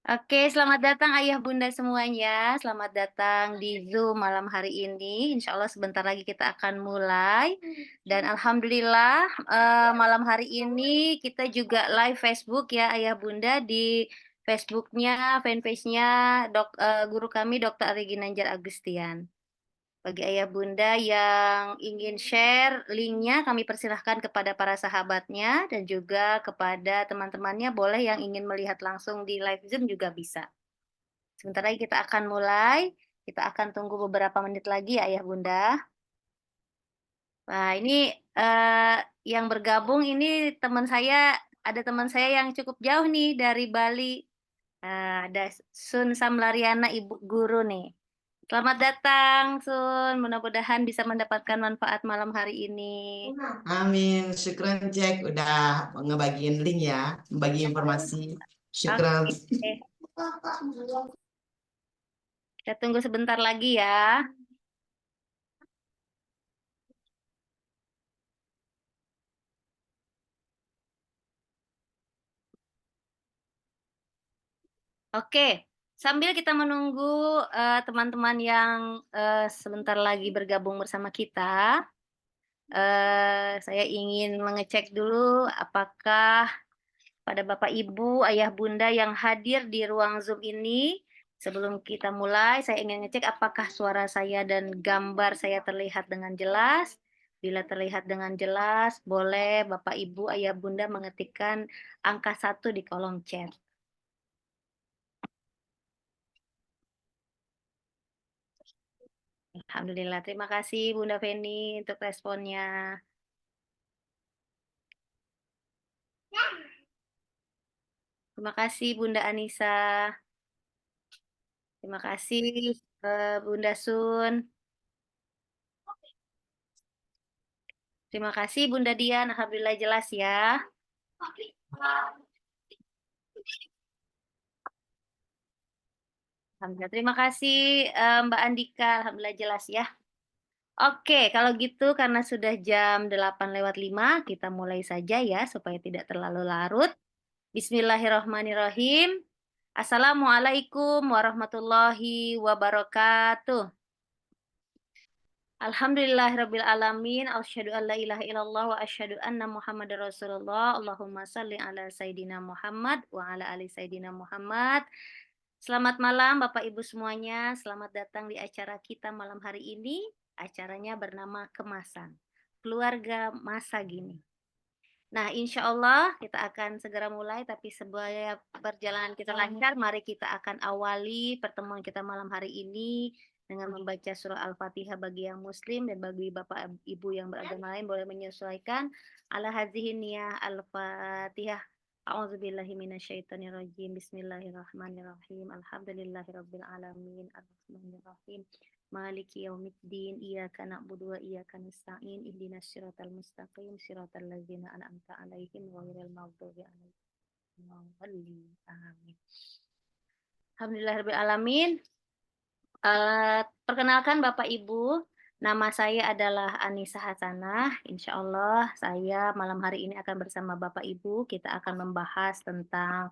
Oke, selamat datang ayah bunda semuanya. Selamat datang di Zoom malam hari ini. Insya Allah sebentar lagi kita akan mulai. Dan Alhamdulillah malam hari ini kita juga live Facebook ya ayah bunda di Facebooknya, fanpage-nya guru kami Dr. Ari Ginanjar Agustian. Bagi ayah bunda yang ingin share linknya, kami persilahkan kepada para sahabatnya dan juga kepada teman-temannya. Boleh yang ingin melihat langsung di live Zoom juga bisa. Sebentar lagi kita akan mulai. Kita akan tunggu beberapa menit lagi ya ayah bunda. Nah ini eh, yang bergabung ini teman saya, ada teman saya yang cukup jauh nih dari Bali. Ada Sun Samlariana Ibu Guru nih. Selamat datang, Sun. Mudah-mudahan bisa mendapatkan manfaat malam hari ini. Amin, syukran Jack udah ngebagiin link ya, bagi informasi. Syukran. Oke, kita tunggu sebentar lagi ya. Oke, sambil kita menunggu teman-teman yang sebentar lagi bergabung bersama kita, saya ingin mengecek dulu apakah pada Bapak Ibu, Ayah Bunda yang hadir di ruang Zoom ini. Sebelum kita mulai, saya ingin ngecek apakah suara saya dan gambar saya terlihat dengan jelas. Bila terlihat dengan jelas, boleh Bapak Ibu, Ayah Bunda mengetikkan angka 1 di kolom chat. Alhamdulillah, terima kasih Bunda Feni untuk responnya. Terima kasih Bunda Anissa. Terima kasih Bunda Sun. Terima kasih Bunda Dian. Alhamdulillah jelas ya. Alhamdulillah. Terima kasih Mbak Andika. Alhamdulillah jelas ya. Oke, kalau gitu karena sudah jam 8:05, kita mulai saja ya supaya tidak terlalu larut. Bismillahirrahmanirrahim. Assalamualaikum warahmatullahi wabarakatuh. Alhamdulillahirabbil alamin. Asyhadu an la ilaha illallah wa asyhadu anna Muhammadar Rasulullah. Allahumma salli ala sayidina Muhammad wa ala ali sayidina Muhammad. Selamat malam Bapak Ibu semuanya. Selamat datang di acara kita malam hari ini. Acaranya bernama Kemasan. Keluarga masa gini. Nah, insya Allah kita akan segera mulai, tapi supaya perjalanan kita lancar, mari kita akan awali pertemuan kita malam hari ini dengan membaca surah Al-Fatihah bagi yang muslim dan bagi Bapak Ibu yang beragama lain boleh menyesuaikan. Ala hadzihi niyah Al-Fatihah. A'udzubillahi minasyaitonirrajim. Bismillahirrahmanirrahim. Alhamdulillahirabbil alamin. Arrahmanirrahim. Maliki yaumiddin, iyyaka na'budu wa iyyaka nasta'in, ihdinas siratal mustaqim, siratal ladzina an'amta 'alaihim ghairil maghdubi 'alaihim waladdallin. Amin. Alhamdulillahirabbil alamin. Perkenalkan Bapak Ibu, nama saya adalah Anissa Hasanah. Insya Allah saya malam hari ini akan bersama Bapak Ibu. Kita akan membahas tentang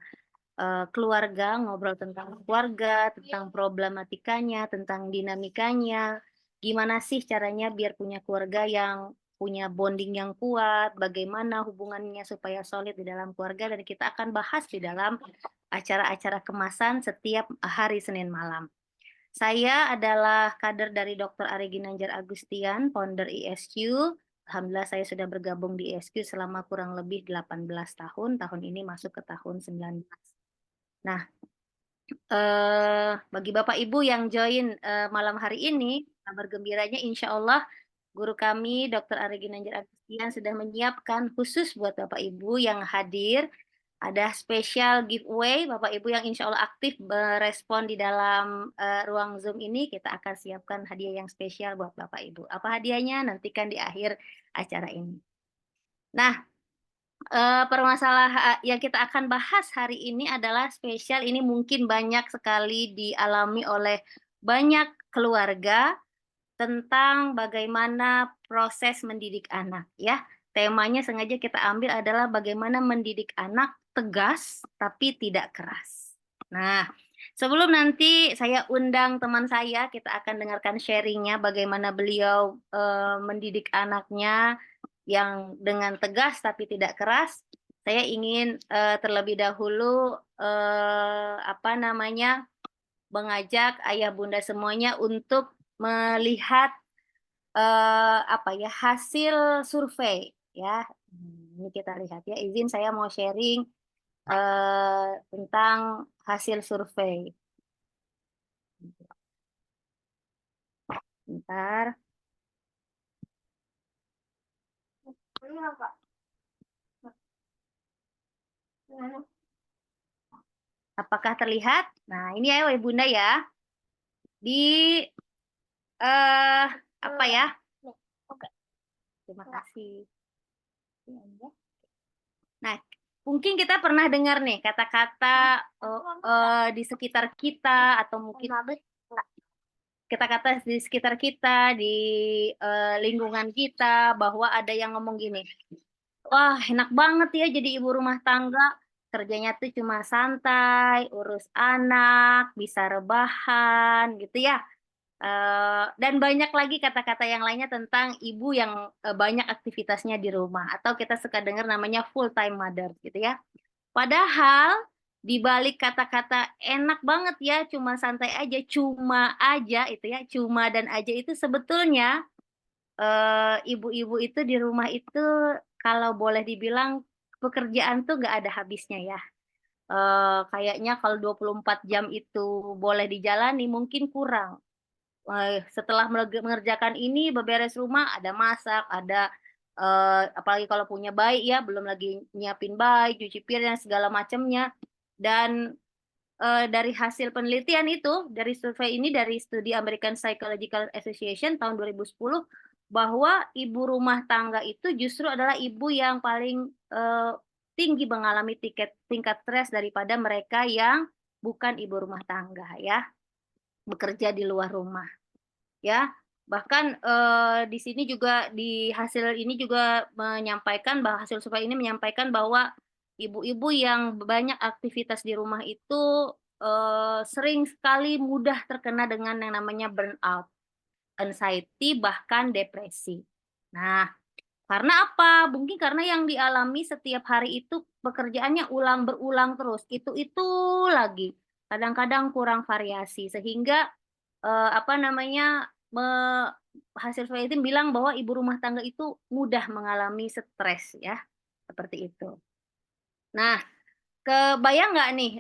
keluarga, ngobrol tentang keluarga, tentang problematikanya, tentang dinamikanya. Gimana sih caranya biar punya keluarga yang punya bonding yang kuat, bagaimana hubungannya supaya solid di dalam keluarga, dan kita akan bahas di dalam acara-acara kemasan setiap hari Senin malam. Saya adalah kader dari Dr. Ari Ginanjar Agustian, founder ISQ. Alhamdulillah saya sudah bergabung di ISQ selama kurang lebih 18 tahun. Tahun ini masuk ke tahun 19. Nah, bagi Bapak Ibu yang join malam hari ini, kabar gembiranya insya Allah guru kami Dr. Ari Ginanjar Agustian sudah menyiapkan khusus buat Bapak Ibu yang hadir. Ada spesial giveaway, Bapak Ibu yang insya Allah aktif berespon di dalam ruang Zoom ini, kita akan siapkan hadiah yang spesial buat Bapak Ibu. Apa hadiahnya? Nantikan di akhir acara ini. Nah, permasalahan yang kita akan bahas hari ini adalah spesial. Ini mungkin banyak sekali dialami oleh banyak keluarga tentang bagaimana proses mendidik anak, ya. temanya sengaja kita ambil adalah bagaimana mendidik anak tegas tapi tidak keras. Nah, sebelum nanti saya undang teman saya, kita akan dengarkan sharingnya bagaimana beliau mendidik anaknya yang dengan tegas tapi tidak keras. Saya ingin terlebih dahulu apa namanya mengajak ayah bunda semuanya untuk melihat apa ya hasil survei ya. Ini kita lihat ya. Izin saya mau sharing tentang hasil survei. Bentar. Apakah terlihat? Nah, ini ya Bunda ya. Di apa ya? Terima kasih. Nah, mungkin kita pernah dengar nih kata-kata di sekitar kita atau mungkin kata-kata di sekitar kita, di lingkungan kita, bahwa ada yang ngomong gini, wah enak banget ya jadi ibu rumah tangga, kerjanya tuh cuma santai, urus anak, bisa rebahan gitu ya. Dan banyak lagi kata-kata yang lainnya tentang ibu yang banyak aktivitasnya di rumah, atau kita suka dengar namanya full time mother gitu ya. Padahal di balik kata-kata enak banget ya, cuma santai aja, cuma aja itu ya, cuma dan aja itu sebetulnya ibu-ibu itu di rumah itu kalau boleh dibilang pekerjaan tuh nggak ada habisnya ya. Kayaknya kalau 24 jam itu boleh dijalani mungkin kurang. Setelah mengerjakan ini, beberes rumah, ada masak, ada apalagi kalau punya bayi ya, belum lagi nyiapin bayi, cuci piring dan segala macamnya. Dan dari hasil penelitian itu, dari survei ini dari studi American Psychological Association tahun 2010, bahwa ibu rumah tangga itu justru adalah ibu yang paling tinggi mengalami tingkat stres daripada mereka yang bukan ibu rumah tangga ya, bekerja di luar rumah ya. Bahkan di sini juga di hasil ini juga menyampaikan bahwa hasil survei ini menyampaikan bahwa ibu-ibu yang banyak aktivitas di rumah itu sering sekali mudah terkena dengan yang namanya burnout, anxiety, bahkan depresi. Nah, karena apa? Mungkin karena yang dialami setiap hari itu pekerjaannya berulang terus, itu lagi. Kadang-kadang kurang variasi sehingga apa namanya, hasil survei itu bilang bahwa ibu rumah tangga itu mudah mengalami stres ya, seperti itu. Nah, kebayang nggak nih,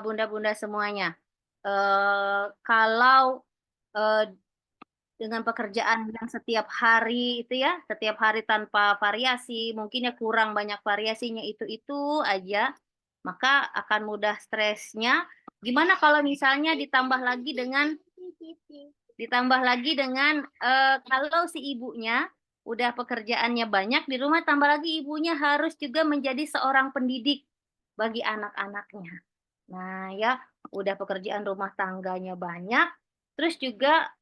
bunda-bunda semuanya, kalau, eee, dengan pekerjaan yang setiap hari itu ya, setiap hari tanpa variasi, mungkin ya kurang banyak variasinya itu aja, maka akan mudah stresnya. Gimana kalau misalnya ditambah lagi dengan kalau si ibunya udah pekerjaannya banyak di rumah, tambah lagi ibunya harus juga menjadi seorang pendidik bagi anak-anaknya. Nah ya, udah pekerjaan rumah tangganya banyak, terus juga,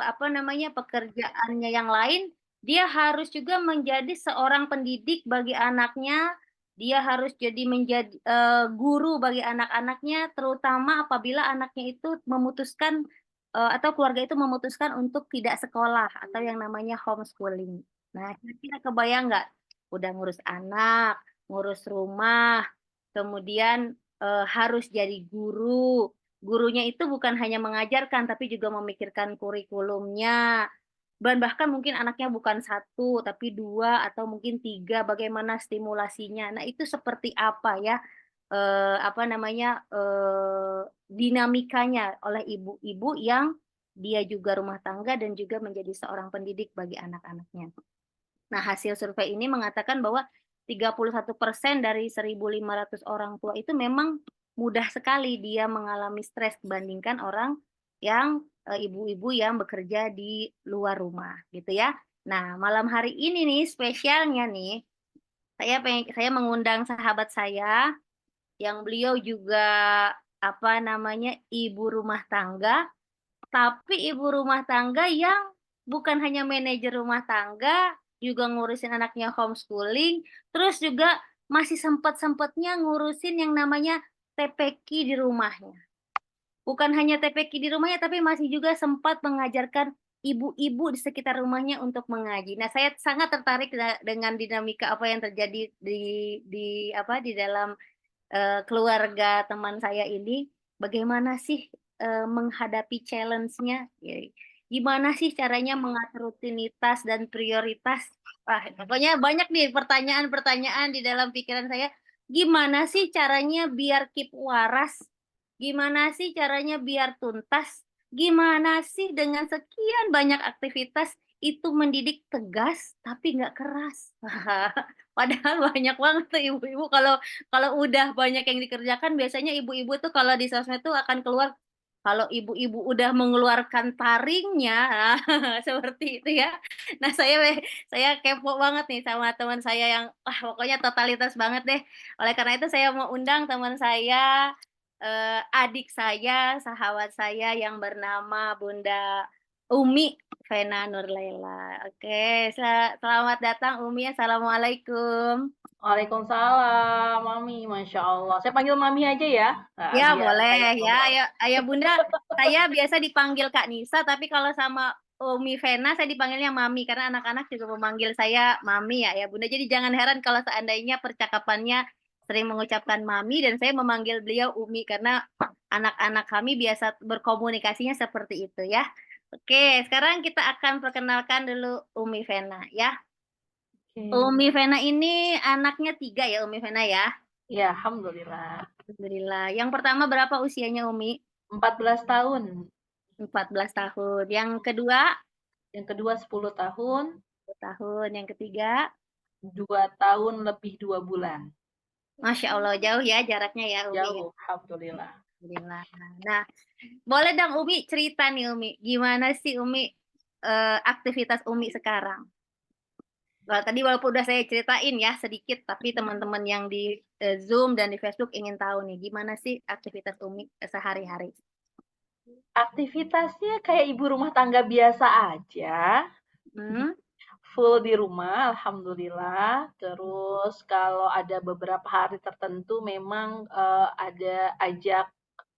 apa namanya, pekerjaannya yang lain, dia harus juga menjadi seorang pendidik bagi anaknya, dia harus menjadi guru bagi anak-anaknya, terutama apabila anaknya itu memutuskan, atau keluarga itu memutuskan untuk tidak sekolah atau yang namanya homeschooling. Nah, kira-kira kebayang nggak, udah ngurus anak, ngurus rumah, kemudian harus jadi guru. Gurunya itu bukan hanya mengajarkan, tapi juga memikirkan kurikulumnya. Dan bahkan mungkin anaknya bukan satu, tapi dua atau mungkin tiga. Bagaimana stimulasinya? Nah itu seperti apa ya? Apa namanya? Dinamikanya oleh ibu-ibu yang dia juga rumah tangga dan juga menjadi seorang pendidik bagi anak-anaknya. Nah, hasil survei ini mengatakan bahwa 31% dari 1.500 orang tua itu memang mudah sekali dia mengalami stres dibandingkan orang yang ibu-ibu yang bekerja di luar rumah gitu ya. Nah, malam hari ini nih spesialnya nih, saya mengundang sahabat saya yang beliau juga apa namanya ibu rumah tangga, tapi ibu rumah tangga yang bukan hanya manajer rumah tangga, juga ngurusin anaknya homeschooling, terus juga masih sempet-sempetnya ngurusin yang namanya TPQ di rumahnya. Bukan hanya TPQ di rumahnya, tapi masih juga sempat mengajarkan ibu-ibu di sekitar rumahnya untuk mengaji. Nah, saya sangat tertarik dengan dinamika apa yang terjadi di dalam, keluarga teman saya ini. Bagaimana sih, menghadapi challenge-nya, gimana sih caranya mengatur rutinitas dan prioritas. Wah, pokoknya banyak nih pertanyaan-pertanyaan di dalam pikiran saya, gimana sih caranya biar keep waras, gimana sih caranya biar tuntas, gimana sih dengan sekian banyak aktivitas itu mendidik tegas tapi nggak keras. Padahal banyak banget tuh ibu-ibu kalau kalau udah banyak yang dikerjakan biasanya ibu-ibu tuh kalau di sosmed tuh akan keluar, kalau ibu-ibu udah mengeluarkan taringnya, seperti itu ya. Nah saya kepo banget nih sama teman saya yang, wah pokoknya totalitas banget deh. Oleh karena itu saya mau undang teman saya, adik saya, sahabat saya yang bernama Bunda Umi Vena Nurlaila. Oke, selamat datang Umi, assalamualaikum. Waalaikumsalam, Mami, Masya Allah. Saya panggil Mami aja ya, Ya biar kayak boleh ya, ngobrol. ayo Bunda, saya biasa dipanggil Kak Nisa, tapi kalau sama Umi Vena saya dipanggilnya Mami, karena anak-anak juga memanggil saya Mami ya Bunda. Jadi jangan heran kalau seandainya percakapannya sering mengucapkan Mami dan saya memanggil beliau Umi, karena anak-anak kami biasa berkomunikasinya seperti itu ya. Oke, sekarang kita akan perkenalkan dulu Umi Vena ya. Oke. Umi Vena ini anaknya 3 ya Umi Vena ya? Ya, Alhamdulillah. Alhamdulillah. Yang pertama berapa usianya Umi? 14 tahun. 14 tahun. Yang kedua, Yang kedua 10 tahun, 10 tahun. Yang ketiga, 2 tahun lebih 2 bulan. Masya Allah jauh ya jaraknya ya Umi ya. Jauh, Alhamdulillah. Alhamdulillah. Nah, boleh dong Umi cerita nih Umi, gimana sih Umi aktivitas Umi sekarang? Well, tadi walaupun udah saya ceritain ya sedikit, tapi teman-teman yang di Zoom dan di Facebook ingin tahu nih, gimana sih aktivitas Umi sehari-hari? Aktivitasnya kayak ibu rumah tangga biasa aja. Hmm? Full di rumah, alhamdulillah. Terus kalau ada beberapa hari tertentu memang ada ajak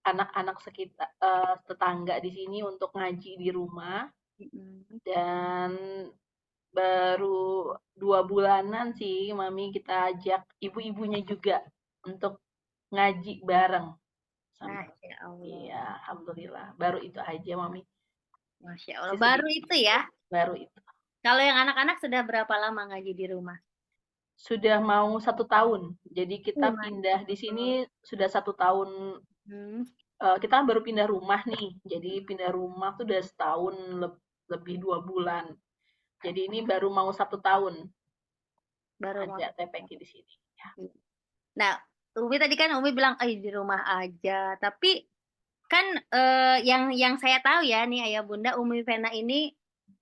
anak-anak sekitar tetangga di sini untuk ngaji di rumah. Mm-mm. Dan baru 2 bulanan sih Mami kita ajak ibu-ibunya juga untuk ngaji bareng sama. Masya Allah. Iya, alhamdulillah. Baru itu aja Mami. Masya Allah. Sih Baru sedikit. itu ya. Baru itu. Kalau yang anak-anak sudah berapa lama ngaji di rumah? Sudah mau 1 tahun. Jadi kita Masya pindah di sini Allah. sudah 1 tahun. Hmm. Kita kan baru pindah rumah nih. Jadi pindah rumah tuh udah setahun lebih 2 bulan. Jadi ini baru mau 1 tahun Baru mau. ada TPQ di sini. Ya. Nah, Umi tadi kan Umi bilang, di rumah aja. Tapi kan yang saya tahu ya nih Ayah Bunda, Umi Vena ini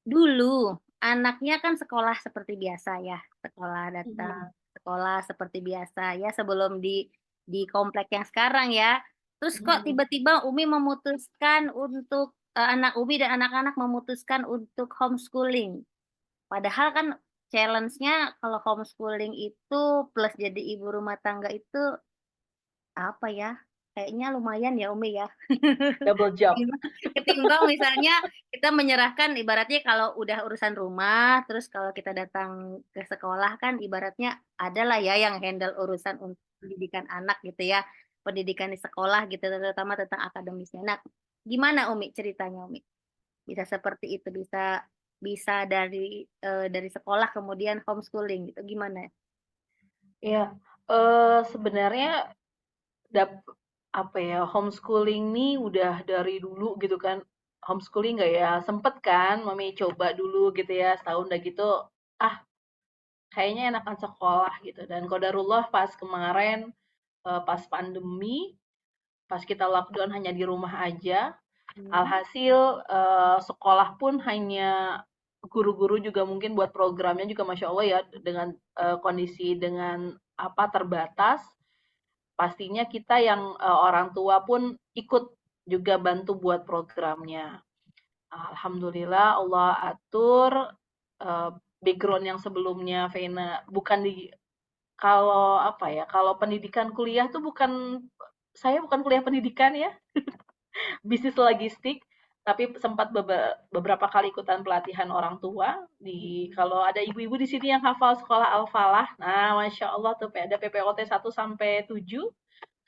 dulu anaknya kan sekolah seperti biasa ya, sekolah Mhm. datang, sekolah seperti biasa ya sebelum di komplek yang sekarang ya. Terus kok Mhm. tiba-tiba Umi memutuskan untuk anak Umi dan anak-anak memutuskan untuk homeschooling. Padahal kan challenge-nya kalau homeschooling itu plus jadi ibu rumah tangga itu apa ya, kayaknya lumayan ya Umi ya. Double job. Ketimbang ketimbang misalnya kita menyerahkan ibaratnya kalau udah urusan rumah, terus kalau kita datang ke sekolah kan ibaratnya adalah ya yang handle urusan untuk pendidikan anak gitu ya, pendidikan di sekolah gitu, terutama tentang akademisnya. Nah, gimana Umi ceritanya Umi? Bisa seperti itu, bisa bisa dari sekolah kemudian homeschooling gitu, gimana? Iya, sebenarnya dap apa ya, homeschooling nih udah dari dulu gitu kan. Homeschooling nggak ya? Sempet kan Mami coba dulu gitu ya, setahun udah gitu, ah kayaknya enakan sekolah gitu. Dan qadarullah pas kemarin, pas pandemi, pas kita lockdown hanya di rumah aja, Hmm. alhasil sekolah pun hanya guru-guru juga mungkin buat programnya juga Masya Allah ya, dengan kondisi dengan apa terbatas, pastinya kita yang orang tua pun ikut juga bantu buat programnya. Alhamdulillah Allah atur background yang sebelumnya Vena, bukan kalau apa ya, kalau pendidikan kuliah tuh saya bukan kuliah pendidikan ya, bisnis logistik, tapi sempat beberapa kali ikutan pelatihan orang tua kalau ada ibu-ibu di sini yang hafal sekolah Al-Falah. Nah, Masya Allah tuh ada PPOT 1 sampai 7.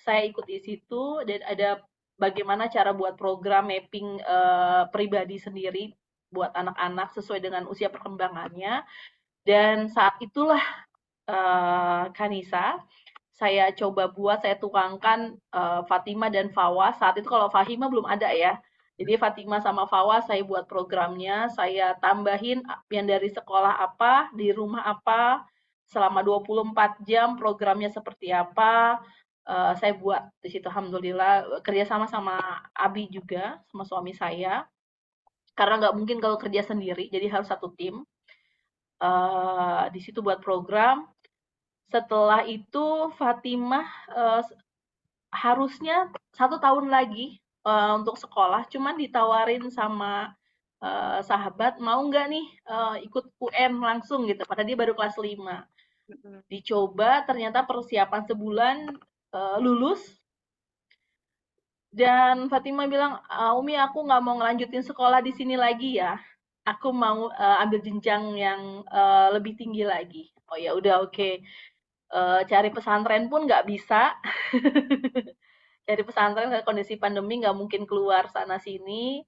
Saya ikut di situ dan ada bagaimana cara buat program mapping pribadi sendiri buat anak-anak sesuai dengan usia perkembangannya. Dan saat itulah Kanisa, saya coba buat, saya tuangkan Fatima dan Fawaz. Saat itu kalau Fahima belum ada ya. Jadi Fatima sama Fawaz saya buat programnya, saya tambahin yang dari sekolah apa, di rumah apa, selama 24 jam programnya seperti apa. Saya buat di situ alhamdulillah kerjasama sama Abi juga, sama suami saya. Karena nggak mungkin kalau kerja sendiri, jadi harus satu tim. Di situ buat program. Setelah itu Fatimah harusnya 1 tahun lagi untuk sekolah, cuman ditawarin sama sahabat mau nggak nih ikut UN langsung gitu, padahal dia baru kelas 5. Dicoba, ternyata persiapan sebulan lulus. Dan Fatimah bilang, Umi aku nggak mau ngelanjutin sekolah di sini lagi ya. Aku mau ambil jenjang yang lebih tinggi lagi. Oh ya udah oke. Cari pesantren pun nggak bisa. Cari pesantren kondisi pandemi nggak mungkin keluar sana sini.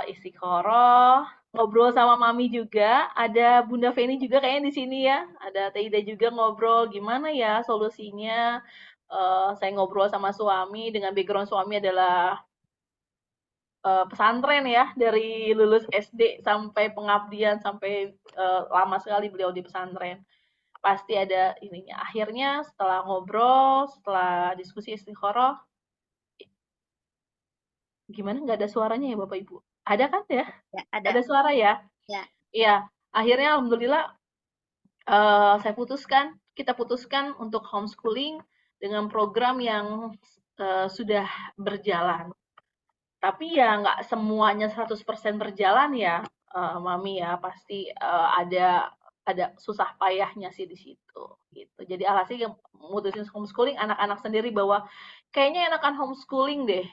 Istiqoroh, ngobrol sama mami juga. Ada Bunda Feni juga kayaknya di sini ya. Ada Teh Ida juga ngobrol gimana ya solusinya. Saya ngobrol sama suami dengan background suami adalah pesantren ya, dari lulus SD sampai pengabdian sampai lama sekali beliau di pesantren. Pasti ada ininya. Akhirnya setelah ngobrol, setelah diskusi istikharah, gimana nggak ada suaranya ya Bapak Ibu? Ada kan ya? Ya, Ada ada. suara ya? Ya. Iya. Akhirnya alhamdulillah kita putuskan untuk homeschooling dengan program yang sudah berjalan. Tapi ya nggak semuanya 100% berjalan ya, Mami ya. Pasti ada susah payahnya sih di situ gitu. Jadi alhasil mutusin homeschooling anak-anak sendiri bahwa kayaknya enakan homeschooling deh.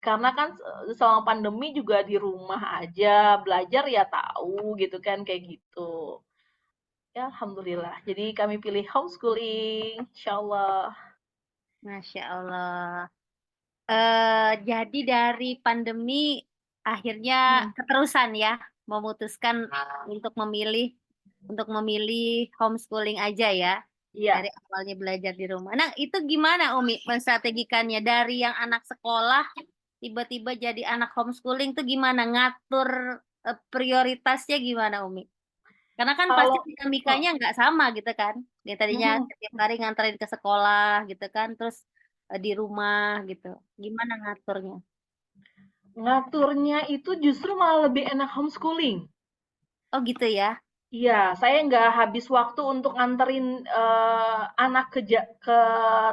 Karena kan selama pandemi juga di rumah aja belajar ya tahu gitu kan kayak gitu. Ya alhamdulillah. Jadi kami pilih homeschooling, insyaallah. Masya Allah. Jadi dari pandemi akhirnya keterusan ya memutuskan untuk memilih homeschooling aja ya. Dari Iya. awalnya belajar di rumah. Nah, itu gimana Umi menstrategikannya dari yang anak sekolah tiba-tiba jadi anak homeschooling tuh gimana ngatur prioritasnya gimana Umi? Karena kan pasti Kalau dinamikanya nggak sama gitu kan. Dia tadinya setiap hari nganterin ke sekolah gitu kan, terus di rumah gitu. Gimana ngaturnya? ngaturnya itu justru malah lebih enak homeschooling. Oh gitu ya. Iya, saya nggak habis waktu untuk nganterin anak ke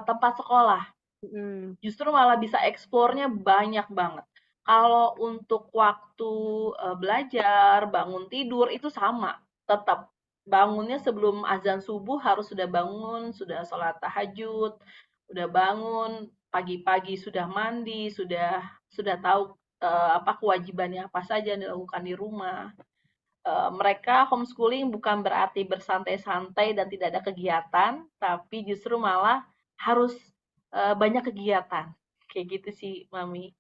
tempat sekolah. Mm. Justru malah bisa eksplornya banyak banget. Kalau untuk waktu belajar, bangun tidur itu sama, tetap bangunnya sebelum azan subuh harus sudah bangun, sudah sholat tahajud, udah bangun pagi-pagi sudah mandi, sudah tahu apa kewajibannya apa saja yang dilakukan di rumah. Mereka homeschooling bukan berarti bersantai-santai dan tidak ada kegiatan, tapi justru malah harus banyak kegiatan. Kayak gitu sih, Mami.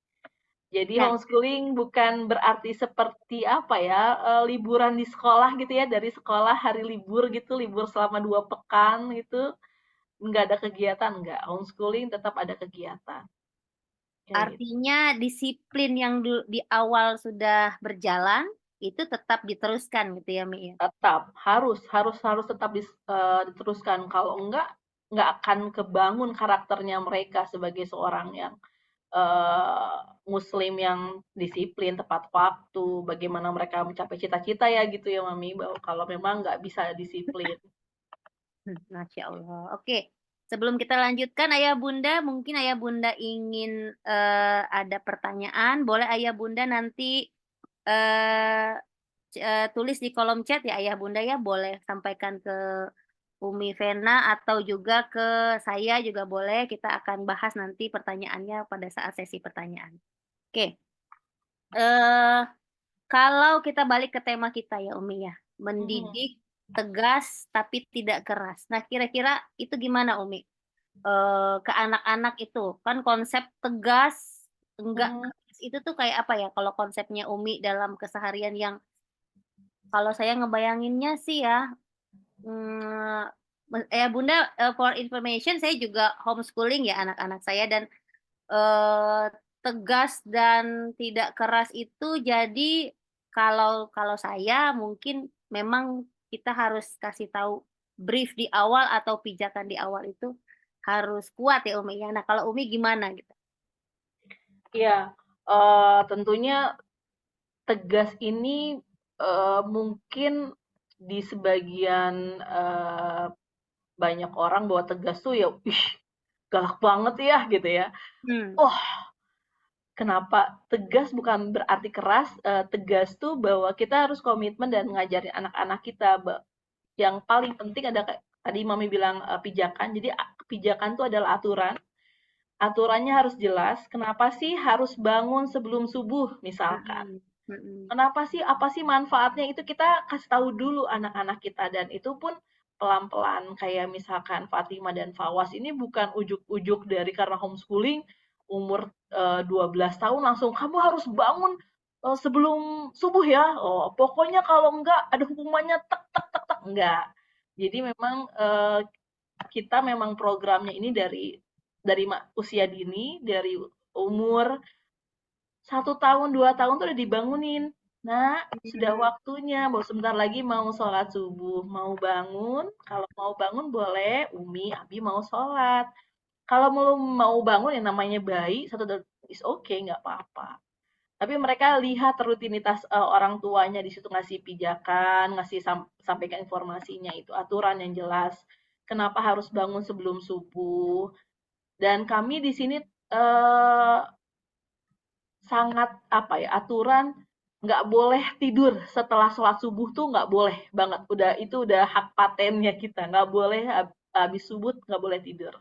Jadi Nah, homeschooling bukan berarti seperti apa ya, liburan di sekolah gitu ya, dari sekolah hari libur gitu, libur selama 2 pekan gitu, nggak ada kegiatan, nggak. Homeschooling tetap ada kegiatan. Kayak gitu. artinya disiplin yang di awal sudah berjalan itu tetap diteruskan gitu ya, Mi ya. Tetap, harus tetap diteruskan. Kalau nggak akan kebangun karakternya mereka sebagai seorang yang muslim yang disiplin, tepat waktu, bagaimana mereka mencapai cita-cita ya gitu ya Mami, bahwa kalau memang nggak bisa disiplin. Masya Allah. Oke, sebelum kita lanjutkan, Ayah Bunda, mungkin Ayah Bunda ingin ada pertanyaan, boleh Ayah Bunda nanti eh, tulis di kolom chat ya Ayah Bunda ya, boleh sampaikan ke Umi Vena atau juga ke saya juga boleh, kita akan bahas nanti pertanyaannya pada saat sesi pertanyaan. Oke, kalau kita balik ke tema kita ya Umi ya, Mhm. mendidik tegas tapi tidak keras. Nah kira-kira itu gimana Umi? Ke anak-anak itu, kan konsep tegas, enggak Mhm. keras itu tuh kayak apa ya kalau konsepnya Umi dalam keseharian yang kalau saya ngebayanginnya sih ya, mmm, ya Bunda, for information saya juga homeschooling ya anak-anak saya dan, eee, tegas dan tidak keras itu jadi kalau kalau saya mungkin memang kita harus kasih tahu brief di awal atau pijakan di awal itu harus kuat ya Umi ya. Nah kalau Umi gimana gitu? Iya, tentunya tegas ini, mungkin di sebagian, banyak orang bahwa tegas tuh ya, "Ih, galak banget ya," gitu ya. Mmm, Oh, kenapa tegas bukan berarti keras, tegas tuh bahwa kita harus komitmen dan ngajarin anak-anak kita yang paling penting ada kayak tadi Mami bilang, pijakan. Jadi pijakan tuh adalah aturan, aturannya harus jelas, kenapa sih harus bangun sebelum subuh misalkan. mhm, mhm, Kenapa sih, apa sih manfaatnya, itu kita kasih tahu dulu anak-anak kita dan itu pun pelan-pelan. Kayak misalkan Fatima dan Fawaz ini bukan ujuk-ujuk dari karena homeschooling umur 12 tahun langsung kamu harus bangun sebelum subuh ya. Oh, pokoknya kalau enggak ada hukumannya tek tek tek tek enggak. Jadi memang kita memang programnya ini dari usia dini, dari umur 1 tahun, 2 tahun tuh udah dibangunin. Nak, sudah mmm, waktunya, mau sebentar lagi mau sholat subuh. Mau bangun? Kalau mau bangun boleh, Umi, Abi mau sholat. Kalau belum mau bangun yang namanya bayi, satu is okay, nggak apa-apa. Tapi mereka lihat rutinitas orang tuanya di situ ngasih pijakan, ngasih sampaikan informasinya itu aturan yang jelas. Kenapa harus bangun sebelum subuh? Dan kami di sini eh, sangat apa ya, aturan nggak boleh tidur setelah sholat subuh tuh nggak boleh banget. Itu udah hak patennya kita, nggak boleh habis subuh nggak boleh tidur.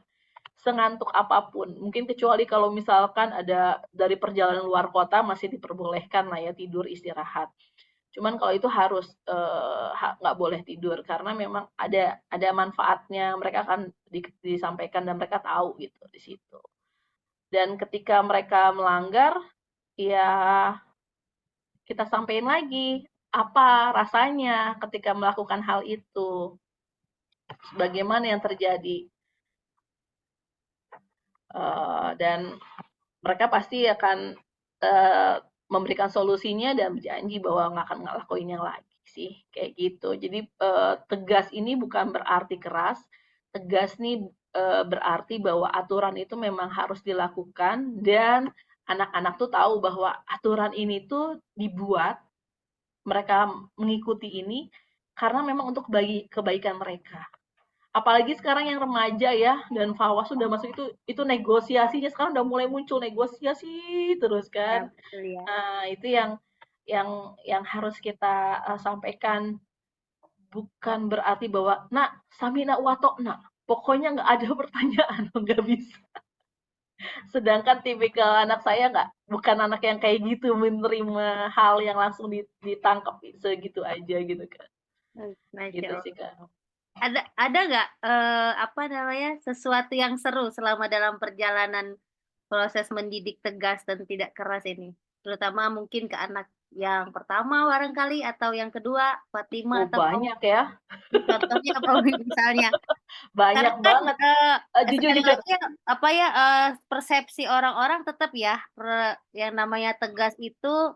Sengantuk apapun. Mungkin kecuali kalau misalkan ada dari perjalanan luar kota masih diperbolehkan lah ya tidur istirahat. Cuman kalau itu harus nggak boleh tidur karena memang ada manfaatnya. Mereka akan disampaikan dan mereka tahu gitu di situ. Dan ketika mereka melanggar, ya kita sampaikan lagi apa rasanya ketika melakukan hal itu, bagaimana yang terjadi, dan mereka pasti akan memberikan solusinya dan berjanji bahwa nggak akan ngelakuin yang lagi sih, kayak gitu. Jadi tegas ini bukan berarti keras, tegas nih berarti bahwa aturan itu memang harus dilakukan dan anak-anak tuh tahu bahwa aturan ini tuh dibuat mereka mengikuti ini karena memang untuk kebaikan mereka. Apalagi sekarang yang remaja ya dan Fawaz sudah masuk itu negosiasinya sekarang udah mulai muncul negosiasi terus ya kan. betul ya. Nah, itu yang harus kita sampaikan bukan berarti bahwa nak samina wato nak pokoknya nggak ada pertanyaan nggak bisa. Sedangkan tipikal anak saya nggak, bukan anak yang kayak gitu menerima hal yang langsung ditangkap segitu aja gitu kan. Masya Gitu sih Allah. Kak. Ada nggak, apa namanya, sesuatu yang seru selama dalam perjalanan proses mendidik tegas dan tidak keras ini? Terutama mungkin ke anak yang pertama barangkali atau yang kedua, Fatima Oh atau Fawaz. banyak ya, Contohnya apa misalnya? Karena banyak kan, banget. Jujur sekali jujur. lagi apa ya, persepsi orang-orang tetap ya, yang namanya tegas itu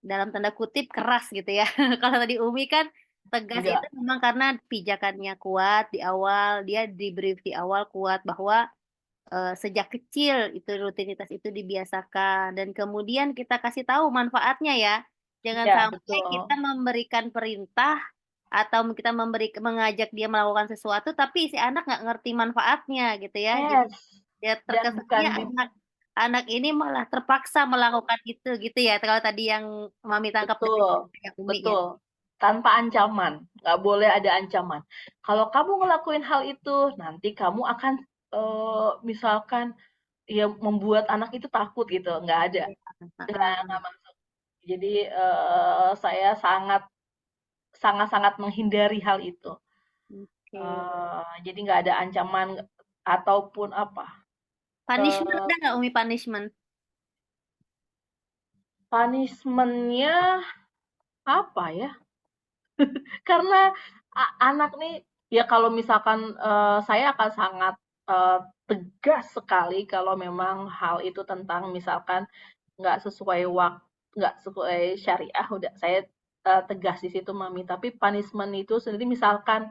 dalam tanda kutip keras gitu ya. Kalau tadi Umi kan tegas itu Enggak. memang karena pijakannya kuat di awal, dia di-brief di awal kuat bahwa, sejak kecil itu rutinitas itu dibiasakan dan kemudian kita kasih tahu manfaatnya ya. Jangan Iya, sampai betul. kita memberikan perintah atau kita mengajak dia melakukan sesuatu tapi si anak nggak ngerti manfaatnya gitu ya. Jadi Yes. ya Dan terkesannya bukan di anak anak ini malah terpaksa melakukan itu gitu ya, kalau tadi yang Mami tangkap dari Betul, kayak Umi ya? betul. Tanpa ancaman, nggak boleh ada ancaman. Kalau kamu ngelakuin hal itu, nanti kamu akan misalkan ya membuat anak itu takut gitu, nggak ada, Iya, heeh, nggak masuk. Jadi saya sangat-sangat menghindari hal itu. oke. Jadi nggak ada ancaman ataupun apa. Punishment eh ada nggak Umi punishment? Punishment-nya apa ya? Karena anak nih, ya kalau misalkan saya akan sangat tegas sekali kalau memang hal itu tentang misalkan nggak sesuai waktu, nggak sesuai syariah, udah saya tegas di situ Mami. Tapi punishment itu sendiri misalkan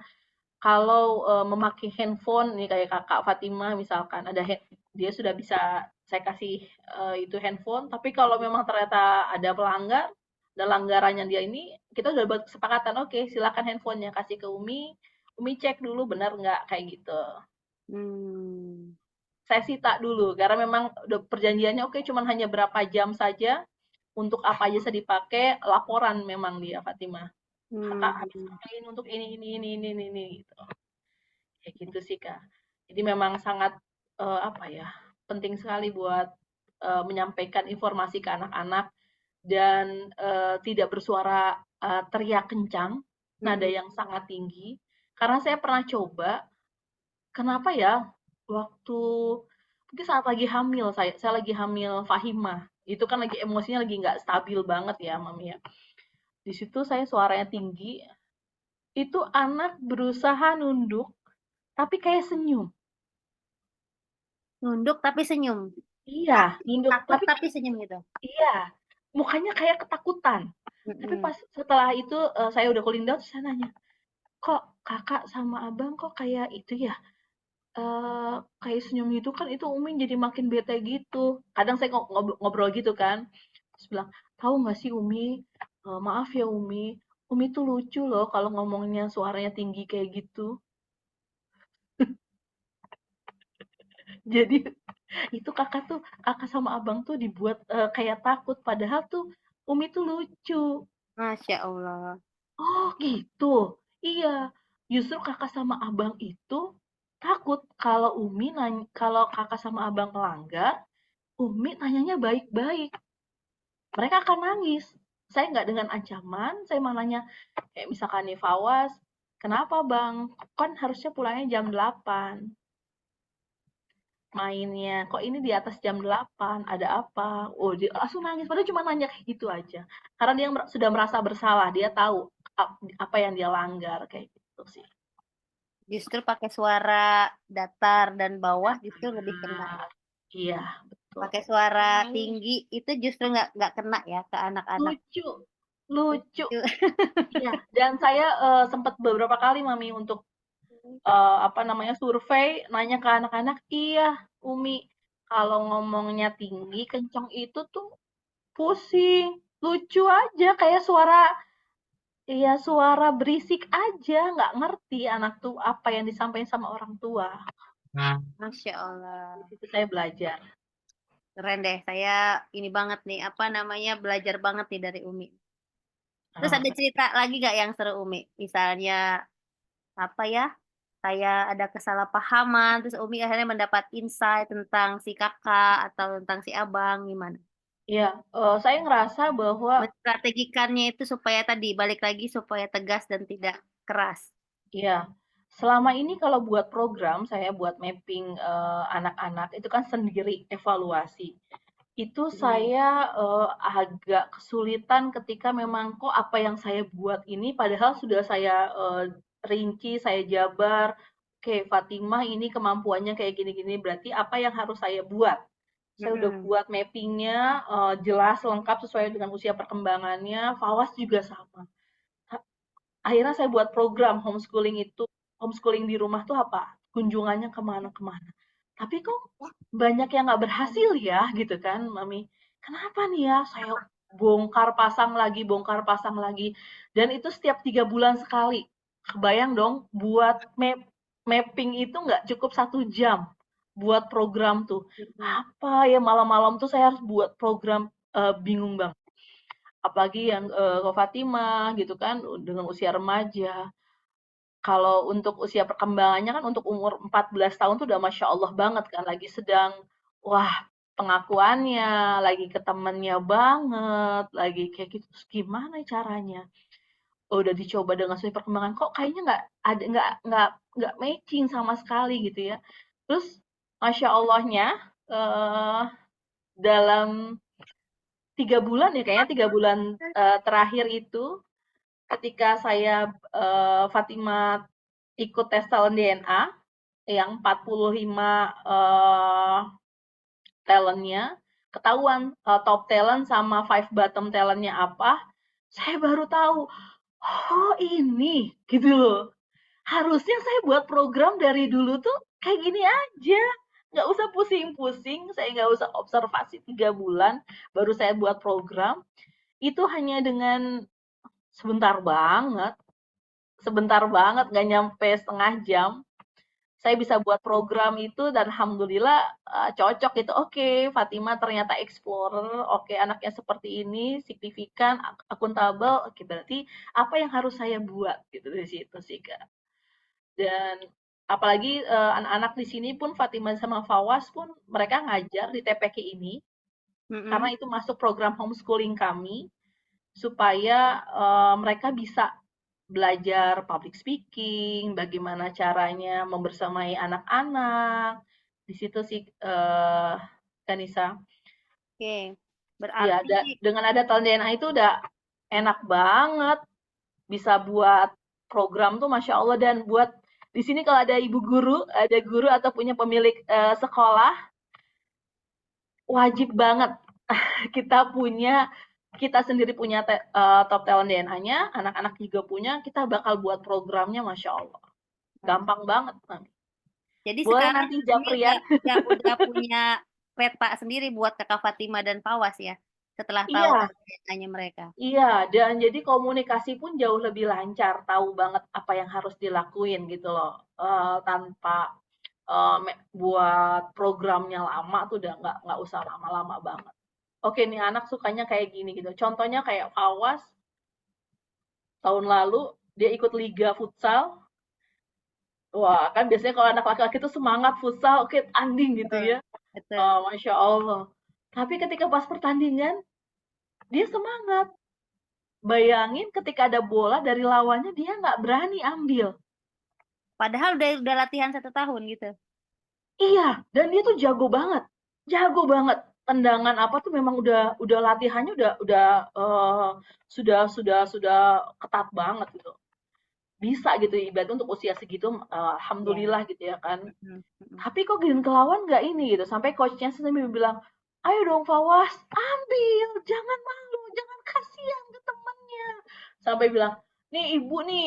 kalau memakai handphone nih kayak kakak Fatima misalkan dia sudah bisa saya kasih itu handphone, tapi kalau memang ternyata ada pelanggar, ada langgarannya dia ini, kita udah buat kesepakatan, oke silakan handphonenya kasih ke Umi cek dulu benar nggak kayak gitu. Hmm. Saya sita dulu karena memang udah perjanjiannya oke cuman hanya berapa jam saja, untuk apa aja bisa dipakai, laporan memang dia Fatima. Kakak habis Hmm. pakai ini untuk ini gitu. Kayak gitu sih, Kak. Jadi memang sangat, apa ya, penting sekali buat, menyampaikan informasi ke anak-anak dan, tidak bersuara, teriak kencang, nada Mm-mm. yang sangat tinggi. Karena saya pernah coba, kenapa ya, waktu mungkin saat lagi hamil, saya lagi hamil Fahimah, itu kan lagi emosinya lagi nggak stabil banget ya, Mami, ya. Di situ saya suaranya tinggi, itu anak berusaha nunduk, tapi kayak senyum. Nunduk tapi senyum. Iya, nunduk Takut tapi tapi senyum gitu. iya, mukanya kayak ketakutan. Tapi Mm-mm. pas setelah itu, saya udah cooling down, terus saya nanya, "Kok Kakak sama Abang kok kayak itu ya, kayak senyum gitu kan itu Umi jadi makin bete gitu." Kadang saya ngobrol gitu kan, terus bilang, "Tahu nggak sih Umi, maaf ya Umi, Umi tuh lucu loh kalau ngomongnya suaranya tinggi kayak gitu." Jadi itu kakak sama abang tuh dibuat kayak takut padahal tuh Umi tuh lucu. Masya Allah. Oh gitu. Iya, justru kakak sama abang itu takut kalau kalau kakak sama abang melanggar, Umi nanyanya baik-baik. Mereka akan nangis. Saya nggak dengan ancaman, saya malah nanya kayak misalkan nih Fawas, kenapa bang? Kan harusnya pulangnya jam 8 mainnya. Kok ini di atas jam 8? Ada apa? Oh, dia langsung nangis. Padahal cuma nanya kayak gitu aja. Karena dia sudah merasa bersalah. Dia tahu apa yang dia langgar kayak gitu sih. Justru pakai suara datar dan bawah justru lebih kena Nah, ya. iya, betul. Pakai suara tinggi itu justru nggak kena ya ke anak-anak. Lucu, lucu. Lucu. Iya, dan saya sempat beberapa kali Mami untuk apa namanya survei nanya ke anak-anak, iya Umi, kalau ngomongnya tinggi kenceng itu tuh pusing, lucu aja kayak suara, iya suara berisik aja, nggak ngerti anak tuh apa yang disampaikan sama orang tua. Masya Di Allah. situ saya belajar. Keren deh. Saya ini banget nih. Apa namanya belajar banget nih dari Umi. Terus Ah, ada cerita lagi gak yang seru Umi? Misalnya apa ya? Kayak ada kesalahpahaman, terus Umi akhirnya mendapat insight tentang si kakak atau tentang si abang, gimana? iya, saya ngerasa bahwa Menstrategikannya itu supaya tadi, balik lagi supaya tegas dan tidak keras. iya, selama ini kalau buat program, saya buat mapping anak-anak itu kan sendiri evaluasi. Itu Hmm. saya agak kesulitan ketika memang kok apa yang saya buat ini padahal sudah saya rinci, saya jabar, oke Fatimah ini kemampuannya kayak gini-gini, berarti apa yang harus saya buat? Saya udah Mm-mm. buat mappingnya jelas lengkap sesuai dengan usia perkembangannya. Fawas juga sama. Akhirnya saya buat program homeschooling di rumah tuh apa? Kunjungannya kemana-kemana. Tapi kok banyak yang nggak berhasil ya gitu kan, Mami. Kenapa nih ya? Saya bongkar pasang lagi. Dan itu setiap 3 bulan sekali. Kebayang dong, buat mapping itu nggak cukup 1 jam. buat program tuh. Mhm. Apa ya malam-malam tuh saya harus buat program, bingung banget. Apalagi yang, Ko Fatimah gitu kan, dengan usia remaja. Kalau untuk usia perkembangannya kan untuk umur 14 tahun tuh udah Masya Allah banget kan, lagi sedang, wah pengakuannya, lagi ke temennya banget, lagi kayak gitu. Terus gimana caranya? Udah dicoba dengan usia perkembangan, kok kayaknya nggak matching sama sekali gitu ya. Terus Masya Allahnya, eh, dalam 3 bulan ya kayaknya 3 bulan terakhir itu ketika saya Fatima ikut tes talent DNA yang 45 talentnya ketahuan top talent sama five bottom talentnya apa, saya baru tahu oh ini gitu loh, harusnya saya buat program dari dulu tuh kayak gini aja, nggak usah pusing-pusing, saya nggak usah observasi 3 bulan baru saya buat program. Itu hanya dengan sebentar banget, nggak nyampe setengah jam, saya bisa buat program itu dan alhamdulillah cocok gitu. Oke, Fatima ternyata explorer, oke anaknya seperti ini, signifikan, akuntabel, oke berarti apa yang harus saya buat gitu dari situ sih Kak. Dan apalagi anak-anak di sini pun Fatima sama Fawas pun mereka ngajar di TPQ ini karena Mhm. itu masuk program homeschooling kami supaya mereka bisa belajar public speaking, bagaimana caranya membersamai anak-anak. Di situ sih, Kanisa. Oke. Ya, Berarti dengan ada talent DNA itu udah enak banget, bisa buat program tuh Masya Allah, dan buat di sini kalau ada ibu guru, ada guru atau punya pemilik sekolah, wajib banget kita sendiri punya top talent DNA-nya, anak-anak juga punya, kita bakal buat programnya Masya Allah. Gampang banget, Mami. jadi Boleh sekarang nanti Umi Japrian. udah punya peta sendiri buat Kakak Fatima dan Fawas ya? Setelah tahu Iya, tanya mereka. iya. Dan jadi komunikasi pun jauh lebih lancar, tahu banget apa yang harus dilakuin gitu loh. Tanpa buat programnya lama tuh udah nggak usah lama-lama banget. Oke, nih anak sukanya kayak gini gitu. Contohnya kayak Fawas, tahun lalu dia ikut liga futsal. Wah, kan biasanya kalau anak laki-laki itu semangat futsal, oke tanding gitu Betul. ya. Betul. Masya Allah. Tapi ketika pas pertandingan, dia semangat. Bayangin ketika ada bola dari lawannya, dia nggak berani ambil. Padahal udah latihan 1 tahun gitu. Iya, dan dia tuh jago banget. Jago banget. Tendangan apa tuh memang udah latihannya udah sudah ketat banget gitu. Bisa gitu ibaratnya untuk usia segitu, Ya. alhamdulillah gitu ya kan. Mhm, mhm. Tapi kok giliran ke lawan nggak ini gitu. Sampai coachnya sampai bilang, ayo dong Fawas, ambil, jangan malu, jangan kasihan ke temennya. Sampai bilang, nih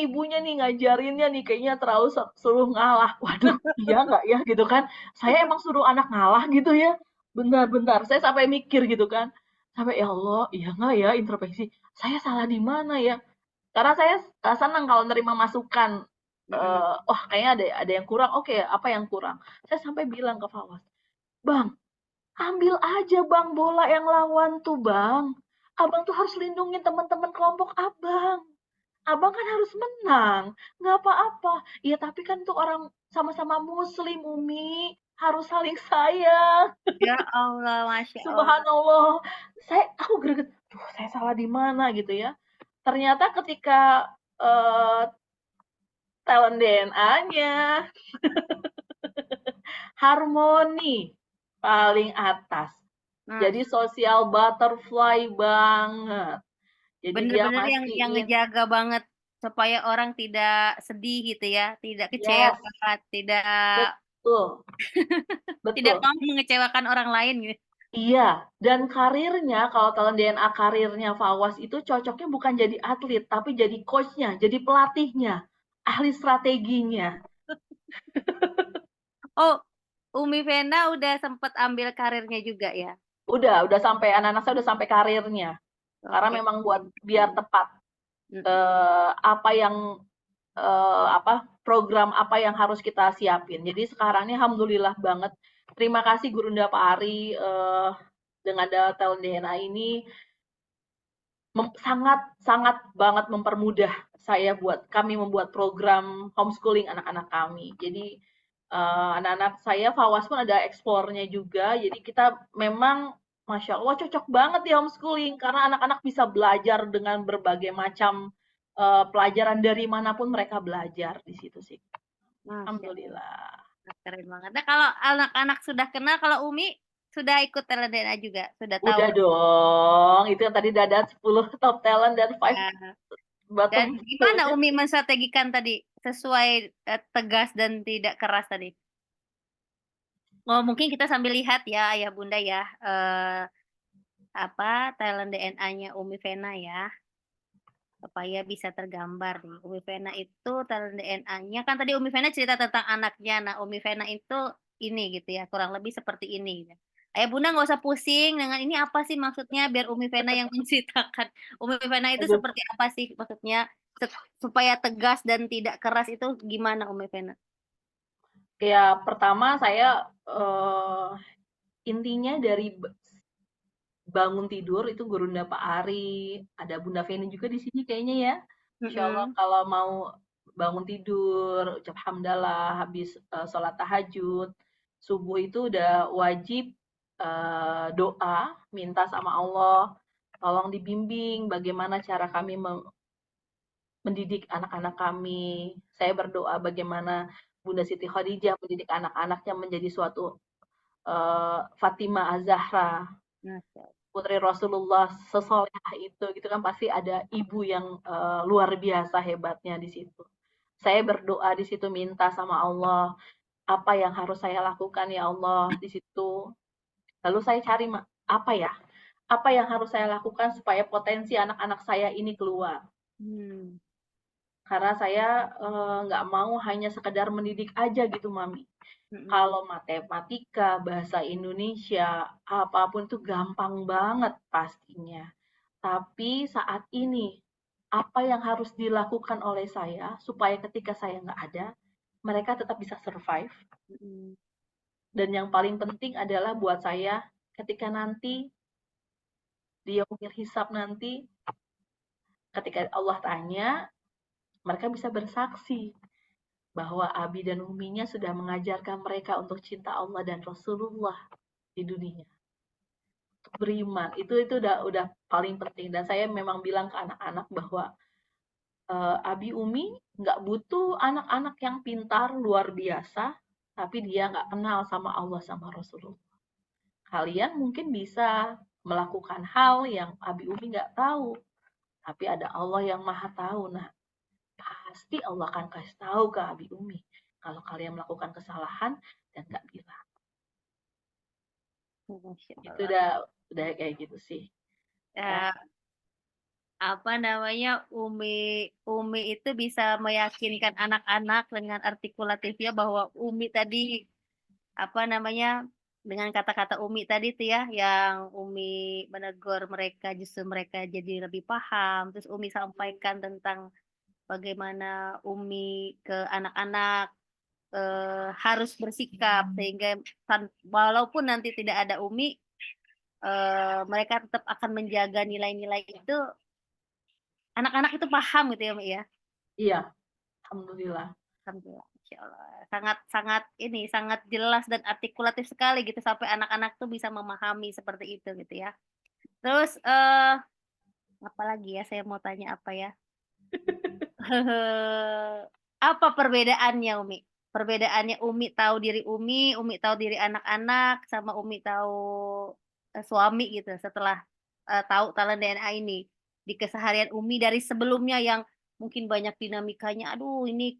ibunya nih ngajarinnya nih kayaknya terlalu suruh ngalah. Waduh, iya nggak ya gitu kan? Saya emang suruh anak ngalah gitu ya? Bentar-bentar, saya sampai mikir gitu kan. Sampai ya Allah, iya nggak ya introspeksi? Saya salah di mana ya? Karena saya senang kalau nerima masukan. Mhm. Wah kayaknya ada yang kurang. Oke, apa yang kurang? Saya sampai bilang ke Fawas, Bang, ambil aja Bang bola yang lawan tuh Bang. Abang tuh harus lindungin teman-teman kelompok Abang. Abang kan harus menang. Nggak apa-apa. Iya tapi kan tuh orang sama-sama muslim Umi. Harus saling sayang. Ya Allah, Masya Allah. Subhanallah. Aku greget. Duh, saya salah di mana gitu ya. Ternyata ketika eh, talent DNA-nya harmoni paling atas. Nah, Jadi sosial butterfly banget. Jadi dia bener-bener yang mastiin, ngejaga banget supaya orang tidak sedih gitu ya, tidak yes, kecewa, tidak betul, tidak betul. mau mengecewakan orang lain gitu. Iya, dan karirnya, kalau talent DNA karirnya Fawas itu cocoknya bukan jadi atlet, tapi jadi coachnya, jadi pelatihnya, ahli strateginya. Oh, Umi Vena udah sempet ambil karirnya juga ya? Udah sampai anak-anak saya udah sampai karirnya. Karena Oke. memang buat biar tepat Mhm. apa yang program apa yang harus kita siapin. Jadi sekarang ini alhamdulillah banget. Terima kasih Gurunda Pak Ari dengan ada talent DNA ini sangat banget mempermudah saya buat kami membuat program homeschooling anak-anak kami. Jadi anak-anak saya FAWAS pun ada eksplornya juga. Jadi kita memang Masya Allah cocok banget di homeschooling karena anak-anak bisa belajar dengan berbagai macam pelajaran dari manapun mereka belajar di situ sih. Masya Allah, Alhamdulillah. keren banget. Nah, kalau anak-anak sudah kenal, kalau Umi sudah ikut talent DNA juga, sudah tahu. Udah dong, itu yang tadi ada 10 top talent dan 5 Nah, dan bottom. gimana Umi menstrategikan tadi sesuai tegas dan tidak keras tadi? Oh, mungkin kita sambil lihat ya Ayah Bunda ya, talent DNA-nya Umi Vena ya, supaya bisa tergambar nih. Umi Vena itu talent DNA-nya kan tadi Umi Vena cerita tentang anaknya. Nah, Umi Vena itu ini gitu ya, kurang lebih seperti ini gitu. Ayah Bunda nggak usah pusing dengan ini apa sih maksudnya, biar Umi Vena yang menceritakan. Umi Vena itu Aduh. seperti apa sih maksudnya supaya tegas dan tidak keras itu gimana Umi Vena? Ya, pertama saya intinya dari bangun tidur itu Gurunda Pak Ari, ada Bunda Feni juga di sini kayaknya ya. Insya Allah Mm-mm. kalau mau bangun tidur, ucap hamdalah, habis sholat tahajud, subuh itu udah wajib doa, minta sama Allah, tolong dibimbing bagaimana cara kami mendidik anak-anak kami. Saya berdoa bagaimana Bunda Siti Khadijah mendidik anak-anaknya menjadi suatu Fatimah Az-Zahra, Masya Allah. putri Rasulullah sesolehah itu gitu kan pasti ada ibu yang luar biasa hebatnya di situ. Saya berdoa di situ minta sama Allah apa yang harus saya lakukan ya Allah di situ. Lalu saya cari apa ya? Apa yang harus saya lakukan supaya potensi anak-anak saya ini keluar? Hmm. Karena saya nggak mau hanya sekedar mendidik aja gitu, Mami. Mm-mm. Kalau matematika, bahasa Indonesia, apapun itu gampang banget pastinya. Tapi saat ini, apa yang harus dilakukan oleh saya supaya ketika saya nggak ada, mereka tetap bisa survive. Mm-mm. Dan yang paling penting adalah buat saya, ketika nanti dia yaumil hisab nanti, ketika Allah tanya, mereka bisa bersaksi bahwa Abi dan Uminya sudah mengajarkan mereka untuk cinta Allah dan Rasulullah di dunia. Untuk beriman, itu udah paling penting. Dan saya memang bilang ke anak-anak bahwa Abi Umi nggak butuh anak-anak yang pintar luar biasa, tapi dia nggak kenal sama Allah sama Rasulullah. Kalian mungkin bisa melakukan hal yang Abi Umi nggak tahu, tapi ada Allah yang maha tahu. Nah, pasti Allah akan kasih tahu ke Abi Umi kalau kalian melakukan kesalahan dan nggak bilang. Masya Itu Allah. udah kayak gitu sih. Ya. Ya, Umi itu bisa meyakinkan anak-anak dengan artikulatifnya bahwa Umi tadi dengan kata-kata Umi tadi tuh ya yang Umi menegur mereka justru mereka jadi lebih paham, terus Umi sampaikan tentang bagaimana Umi ke anak-anak harus bersikap sehingga walaupun nanti tidak ada Umi mereka tetap akan menjaga nilai-nilai itu, anak-anak itu paham gitu ya Umi ya. Iya, alhamdulillah. Alhamdulillah, Masya Allah. Sangat jelas dan artikulatif sekali gitu sampai anak-anak tuh bisa memahami seperti itu gitu ya. Terus apa lagi ya saya mau tanya apa ya? Apa perbedaannya Umi? Perbedaannya Umi tahu diri Umi tahu diri anak-anak, sama Umi tahu suami gitu setelah tahu talent DNA ini di keseharian Umi dari sebelumnya yang mungkin banyak dinamikanya. Aduh, ini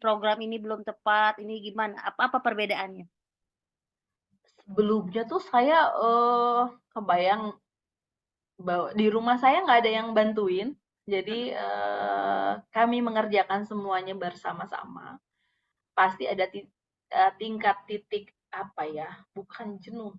program ini belum tepat, ini gimana? Apa perbedaannya? Sebelumnya tuh saya kebayang bahwa di rumah saya nggak ada yang bantuin. Jadi kami mengerjakan semuanya bersama-sama. Pasti ada tingkat titik apa ya? Bukan jenuh.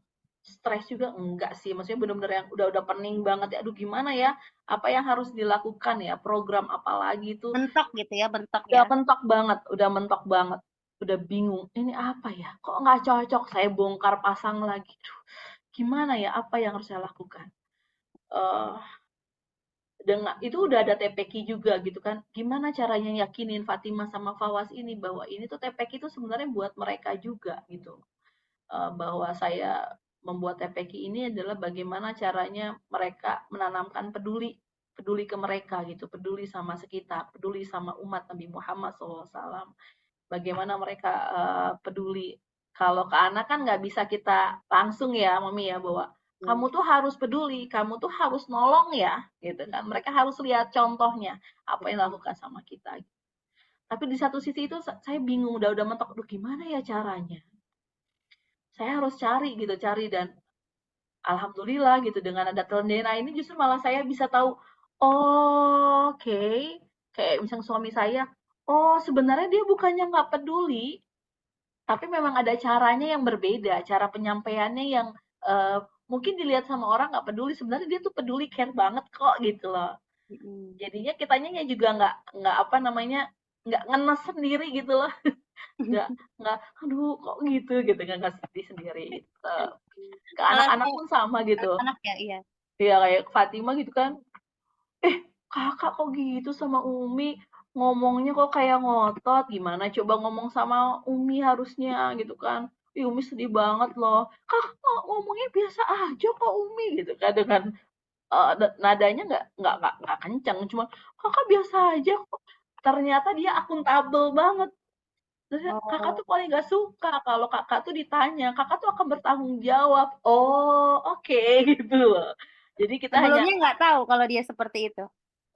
stres juga enggak sih, maksudnya bener-bener yang udah pening banget ya, aduh gimana ya, apa yang harus dilakukan ya, program apa lagi tuh, Mentok gitu ya, bentok udah ya. mentok banget, udah bingung, ini apa ya, kok nggak cocok, saya bongkar pasang lagi, duh, gimana ya, apa yang harus saya lakukan? Eh dengan itu udah ada TPQ juga gitu kan, gimana caranya yakinin Fatimah sama Fawaz ini bahwa ini tuh TPQ itu sebenarnya buat mereka juga gitu. Bahwa saya membuat TPQ ini adalah bagaimana caranya mereka menanamkan peduli peduli ke mereka gitu, peduli sama sekitar, peduli sama umat Nabi Muhammad SAW. Bagaimana mereka peduli. Kalau ke anak kan nggak bisa kita langsung ya, Mami ya, bahwa Hmm. kamu tuh harus peduli, kamu tuh harus nolong ya, gitu kan. Mereka harus lihat contohnya apa yang dilakukan sama kita. Tapi di satu sisi itu saya bingung, udah mentok, aduh gimana ya caranya? Saya harus cari gitu, cari dan alhamdulillah gitu dengan ada Telendera ini justru malah saya bisa tahu, oh, oke, kayak misalnya suami saya, oh sebenarnya dia bukannya nggak peduli, tapi memang ada caranya yang berbeda, cara penyampaiannya yang mungkin dilihat sama orang nggak peduli, sebenarnya dia tuh peduli, care banget kok gitu loh. Mm-mm. Jadinya kitanya juga nggak apa namanya, nggak ngenes sendiri gitu loh, nggak nggak, aduh kok gitu nggak sedih sendiri gitu. Ke Kalau anak-anak saya pun sama gitu. anak ya, iya. Ya kayak Fatima gitu kan, "Eh, Kakak kok gitu sama Umi? Ngomongnya kok kayak ngotot, gimana coba ngomong sama Umi harusnya," gitu kan. "Ih, Umi sedih banget loh." "Kakak kok ngomongnya biasa aja kok Umi," gitu kan, dengan nadanya nggak kenceng, cuma, "Kakak biasa aja kok." Ternyata dia akuntabel banget. Terus Kakak Oh, tuh paling nggak suka kalau Kakak tuh ditanya, Kakak tuh akan bertanggung jawab. Oh, oke, gitu loh. Jadi kita hanya sebelumnya nggak tahu kalau dia seperti itu.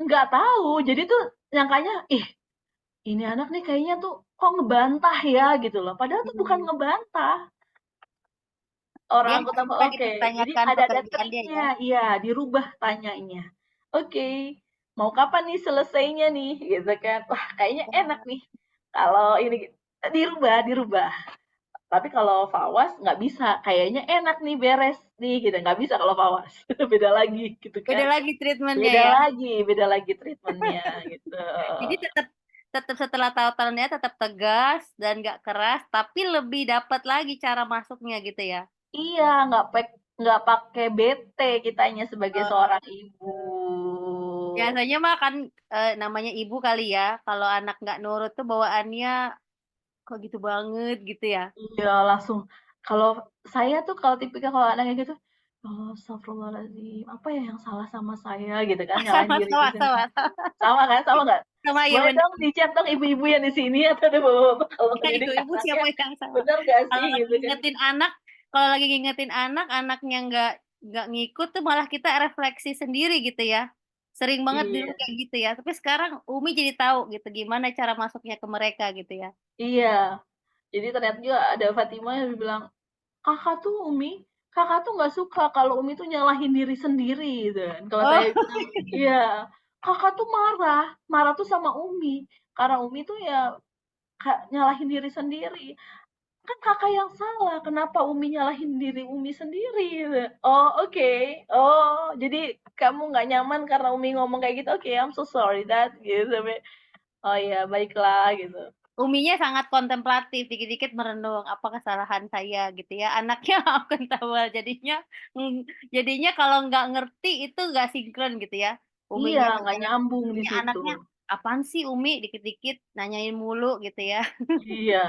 nggak tahu, jadi tuh nyangkanya, "Ih, ini anak nih kayaknya tuh kok ngebantah ya?" Gitu loh. Padahal tuh bukan Hmm. ngebantah. Dia Orang nggak aku suka oke. Jadi dipertanyakan ada pekerjaan dia ya. triknya, iya, dirubah tanyanya. Oke, mau kapan nih selesainya nih? Gitu kan. Wah, kayaknya enak Oh. nih. Kalau ini dirubah. Tapi kalau Fawaz nggak bisa, kayaknya enak nih beres nih gitu. Nggak bisa kalau Fawaz. Beda lagi gitu Beda kan. lagi treatmentnya ya. Beda lagi treatmentnya gitu. Jadi tetap tetap setelah tahu tahunnya tetap tegas dan nggak keras, tapi lebih dapat lagi cara masuknya gitu ya. Iya, nggak pakai bete kitanya sebagai Oh, seorang ibu. biasanya mah kan namanya ibu kali ya, kalau anak nggak nurut tuh bawaannya kok gitu banget gitu ya. Iya, langsung kalau saya tuh kalau tipikal kalau anaknya gitu, oh, astagfirullahaladzim, apa ya yang salah sama saya gitu kan, nyalahin Sama diri sama sendiri. sama sama, Sama kan? Sama nggak? sama ya Boleh bener. dong di-chat dong ibu-ibu yang di sini atau ada bapak-bapak kalau Ya ngedidik ibu-ibu anaknya. siapa yang salah? Bener gak Kalau sih lagi gitu kan? ngingetin anak, kalau lagi ngingetin anak, anaknya nggak ngikut tuh malah kita refleksi sendiri gitu ya. Sering banget dulu Iya, kayak gitu ya. Tapi sekarang Umi jadi tahu gitu gimana cara masuknya ke mereka gitu ya. iya. Jadi ternyata juga ada Fatimah yang bilang, "Kakak tuh Umi, Kakak tuh nggak suka kalau Umi tuh nyalahin diri sendiri," gitu kan. Kalau Oh, saya bilang, "Iya, Kakak tuh marah, marah tuh sama Umi, karena Umi tuh ya nyalahin diri sendiri. Kan Kakak yang salah, kenapa Umi nyalahin diri Umi sendiri?" Gitu. "Oh, oke. Oh, jadi kamu nggak nyaman karena Umi ngomong kayak gitu? Oke, I'm so sorry that," gitu sampai, "Oh ya, baiklah," gitu. Uminya sangat kontemplatif, dikit-dikit merenung apa kesalahan saya gitu ya. Anaknya akuntabel, jadinya kalau nggak ngerti itu nggak sinkron gitu ya. Iya, Uminya nggak juga, nyambung di ini situ. anaknya apaan sih Umi dikit-dikit nanyain mulu gitu ya. Iya,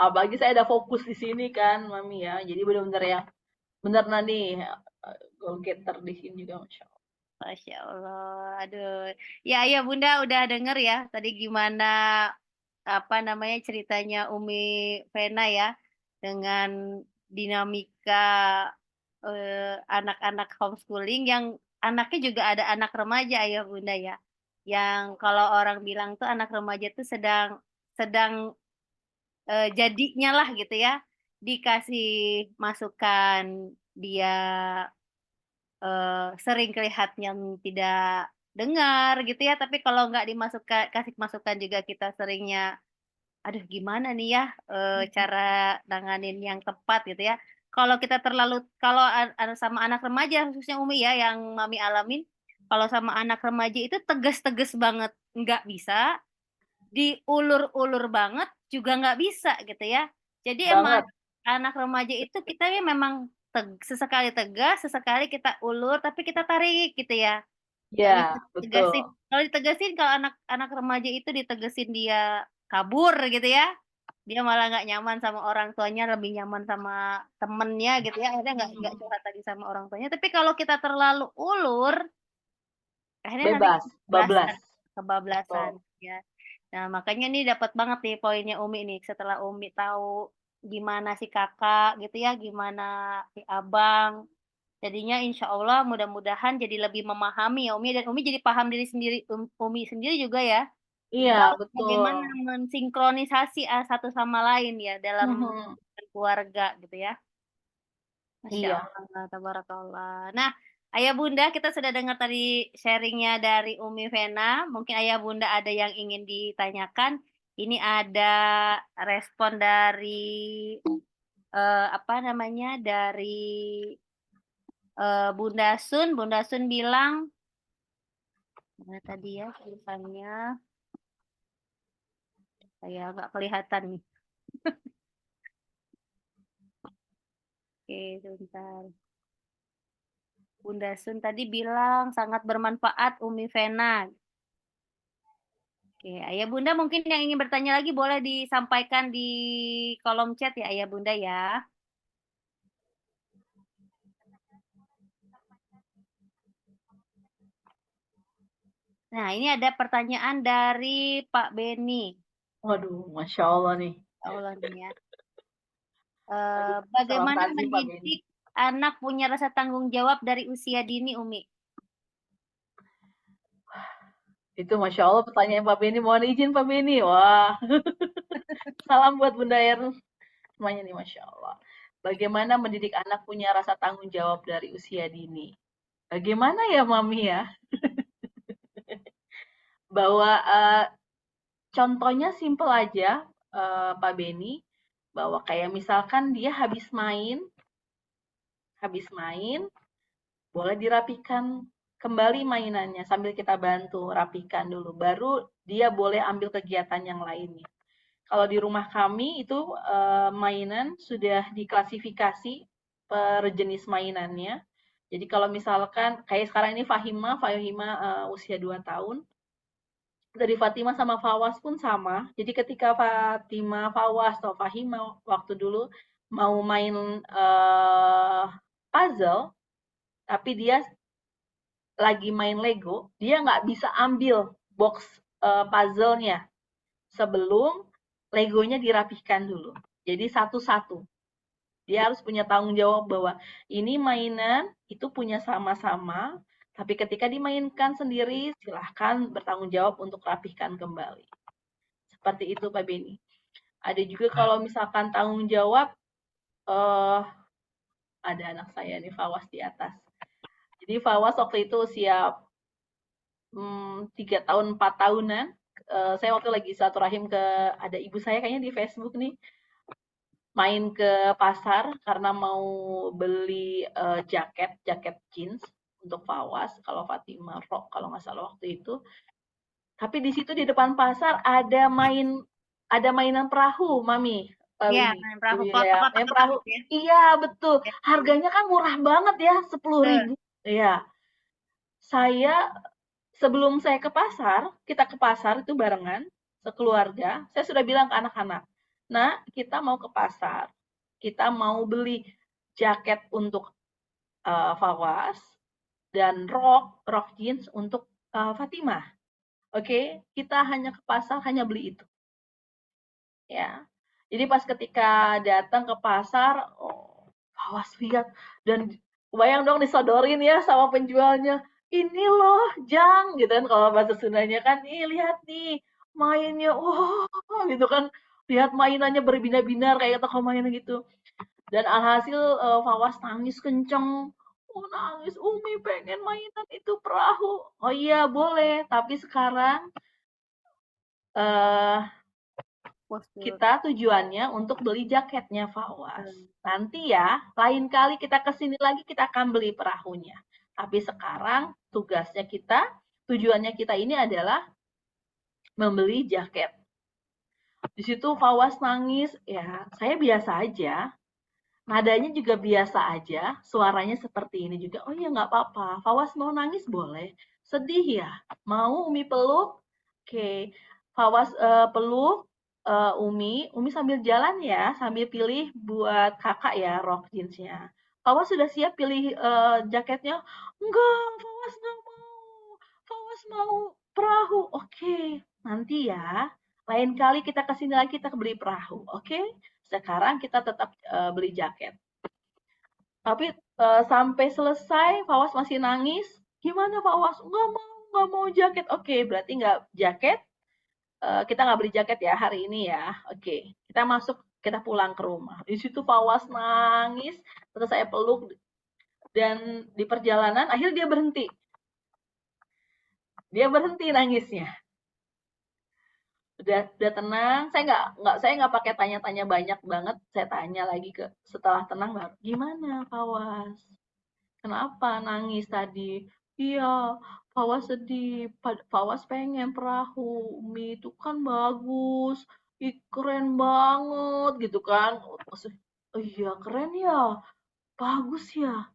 apalagi saya ada fokus di sini kan, Mami ya. Jadi bener-bener yang bener nah nih goal getter di sini juga, Masya Allah. Masya Allah, aduh. Ya, ya Bunda udah denger ya tadi gimana apa namanya ceritanya Umi Vena ya dengan dinamika anak-anak homeschooling yang anaknya juga ada anak remaja ya Bunda ya. Yang kalau orang bilang tuh anak remaja tuh sedang sedang jadinya lah gitu ya. Dikasih masukan dia sering kelihatannya tidak dengar gitu ya, tapi kalau nggak dimasukkan kasih masukan juga kita seringnya aduh gimana nih ya cara nanganin yang tepat gitu ya, kalau kita kalau sama anak remaja khususnya Umi ya yang Mami alamin, kalau sama anak remaja itu tegas-tegas banget nggak bisa, diulur-ulur banget juga nggak bisa gitu ya. Jadi emang Banget. anak remaja itu kita ya memang sesekali tegas, sesekali kita ulur, tapi kita tarik gitu ya. Nggak bisa Ya, ditegasin. betul. Kalau ditegasin, kalau anak-anak remaja itu ditegasin dia kabur gitu ya, dia malah nggak nyaman sama orang tuanya, lebih nyaman sama temennya gitu ya, akhirnya nggak Mhm. curhat lagi sama orang tuanya. Tapi kalau kita terlalu ulur, akhirnya nanti Bebas, bablas. kebablasan Betul. ya. Nah, makanya nih dapat banget nih poinnya Umi nih, setelah Umi tahu gimana si Kakak gitu ya, gimana si Abang. Jadinya insya Allah mudah-mudahan jadi lebih memahami ya Umi, dan Umi jadi paham diri sendiri, Umi sendiri juga ya, Iya, tahu betul. bagaimana mensinkronisasi satu sama lain ya dalam Mhm. keluarga gitu ya. Masya Iya. Allah, tabarakallah. Nah, Ayah Bunda, kita sudah dengar tadi sharingnya dari Umi Vena. Mungkin Ayah Bunda ada yang ingin ditanyakan. Ini ada respon dari apa namanya? Dari Bunda Sun. Bunda Sun bilang, mana tadi ya tulisannya? Saya nggak kelihatan nih. Oke, sebentar. Bunda Sun tadi bilang sangat bermanfaat Umi Vena. Oke, Ayah Bunda mungkin yang ingin bertanya lagi boleh disampaikan di kolom chat ya Ayah Bunda ya. Nah, ini ada pertanyaan dari Pak Beni. Waduh, Masya Allah nih. Allah nih ya. Waduh, salam Bagaimana takzim Pak Beni. mendidik anak punya rasa tanggung jawab dari usia dini, Umi? Itu Masya Allah pertanyaan Pak Beni. Mohon izin Pak Beni. Wah, salam buat Bunda Ernest. Semuanya nih Masya Allah. Bagaimana mendidik anak punya rasa tanggung jawab dari usia dini? Bagaimana ya Mami ya? Bahwa contohnya simple aja, Pak Beni, bahwa kayak misalkan dia habis main, boleh dirapikan kembali mainannya sambil kita bantu rapikan dulu, baru dia boleh ambil kegiatan yang lainnya. Kalau di rumah kami itu mainan sudah diklasifikasi per jenis mainannya. Jadi kalau misalkan kayak sekarang ini Fahima usia 2 tahun, dari Fatima sama Fawas pun sama. Jadi ketika Fatima, Fawas atau Fahima waktu dulu mau main puzzle, tapi dia lagi main Lego, dia nggak bisa ambil box puzzle-nya sebelum Legonya dirapihkan dulu. Jadi satu-satu. Dia harus punya tanggung jawab bahwa ini mainan itu punya sama-sama, tapi ketika dimainkan sendiri silahkan bertanggung jawab untuk rapihkan kembali. Seperti itu Pak Beni. Ada juga kalau misalkan tanggung jawab, eh ada anak saya nih Fawas di atas. Jadi Fawas waktu itu usia 3 tahun 4 tahunan. Saya waktu lagi silaturahim ke ada ibu saya kayaknya di Facebook nih, main ke pasar karena mau beli jaket jeans untuk Fawas, kalau Fatima rok kalau nggak salah waktu itu. Tapi di situ di depan pasar ada mainan perahu, Mami. Ya, Ini main di perahu wilayah kotak-kotak main kotak perahu. gitu ya. Iya, betul. Ya, ya. Harganya kan murah banget ya, 10.000. Betul. Iya. Saya sebelum saya ke pasar, kita ke pasar itu barengan, sekeluarga, saya sudah bilang ke anak-anak, "Nah, kita mau ke pasar. Kita mau beli jaket untuk Fawaz dan rok jeans untuk Fatimah. Oke, kita hanya ke pasar hanya beli itu." Ya. Jadi pas ketika datang ke pasar, oh, awas lihat dan bayang dong disodorin ya sama penjualnya. Ini loh, Jang, gitu kan kalau bahasa Sundanya kan, nih lihat nih mainnya, wah gitu kan, lihat mainannya berbinar-binar kayak toko mainan gitu. Dan alhasil Fawas nangis kenceng. Oh nangis, Umi pengen mainan itu perahu. Oh iya boleh, tapi sekarang eh Postur. kita tujuannya untuk beli jaketnya Fawaz. Hmm. Nanti ya, lain kali kita kesini lagi kita akan beli perahunya. Tapi sekarang tugasnya kita, tujuannya kita ini adalah membeli jaket. Di situ Fawaz nangis, ya saya biasa aja. Nadanya juga biasa aja, suaranya seperti ini juga. Oh iya nggak apa-apa, Fawaz mau nangis boleh. Sedih ya, mau Umi peluk? Oke, Fawaz peluk Umi sambil jalan ya, sambil pilih buat kakak ya rok jeansnya. Fawaz sudah siap pilih jaketnya? Enggak, Fawaz nggak mau. Fawaz mau perahu. Oke, nanti ya. Lain kali kita kesini lagi kita beli perahu, oke? Sekarang kita tetap beli jaket. Tapi sampai selesai Fawaz masih nangis. Gimana Fawaz? Nggak mau jaket. Oke, berarti nggak jaket. Kita nggak beli jaket ya hari ini ya. Oke, kita masuk, kita pulang ke rumah. Di situ Fawaz nangis, terus saya peluk dan di perjalanan akhirnya dia berhenti. Dia berhenti nangisnya. Udah tenang, saya nggak pakai tanya-tanya banyak banget, saya tanya lagi setelah tenang baru, gimana Fawaz, kenapa nangis tadi? Iya, Fawaz sedih, Fawaz pengen perahu Umi itu kan bagus, keren banget gitu kan. Maksud, oh iya keren ya, bagus ya,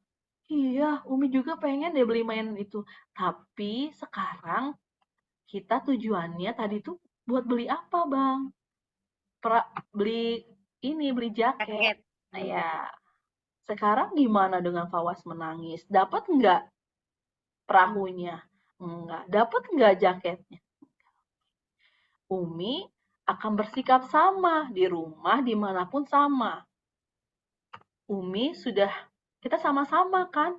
iya Umi juga pengen deh beli mainan itu, tapi sekarang kita tujuannya tadi tuh buat beli apa bang? Beli jaket. Jaket. Nah, ya, sekarang gimana dengan Fawaz menangis? Dapat nggak perahunya? Enggak. Dapat nggak jaketnya? Umi akan bersikap sama di rumah dimanapun sama. Umi sudah kita sama-sama kan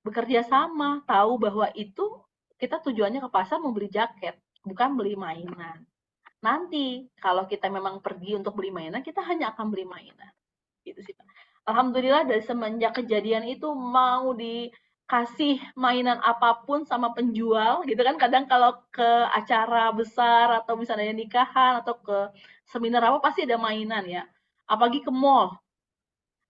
bekerja sama, tahu bahwa itu kita tujuannya ke pasar mau beli jaket, bukan beli mainan. Nanti kalau kita memang pergi untuk beli mainan, kita hanya akan beli mainan. Gitu sih, Pak. Alhamdulillah dari semenjak kejadian itu mau dikasih mainan apapun sama penjual gitu kan. Kadang kalau ke acara besar atau misalnya nikahan atau ke seminar apa pasti ada mainan ya. Apalagi ke mall.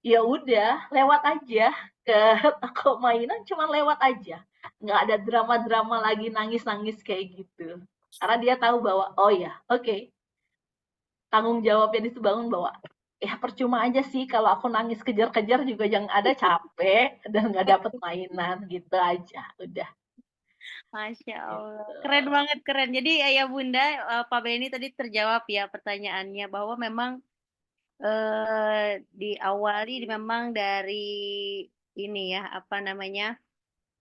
Ya udah, lewat aja ke toko mainan, cuman lewat aja. Nggak ada drama-drama lagi nangis-nangis kayak gitu. Karena dia tahu bahwa, oh ya, oke, tanggung jawabnya dibangun bahwa ya percuma aja sih kalau aku nangis kejar-kejar juga yang ada capek dan nggak dapet mainan gitu aja udah Masya Allah, gitu. keren banget, keren. Jadi ayah bunda, Pak Benny tadi terjawab ya pertanyaannya bahwa memang diawali memang dari ini ya, apa namanya,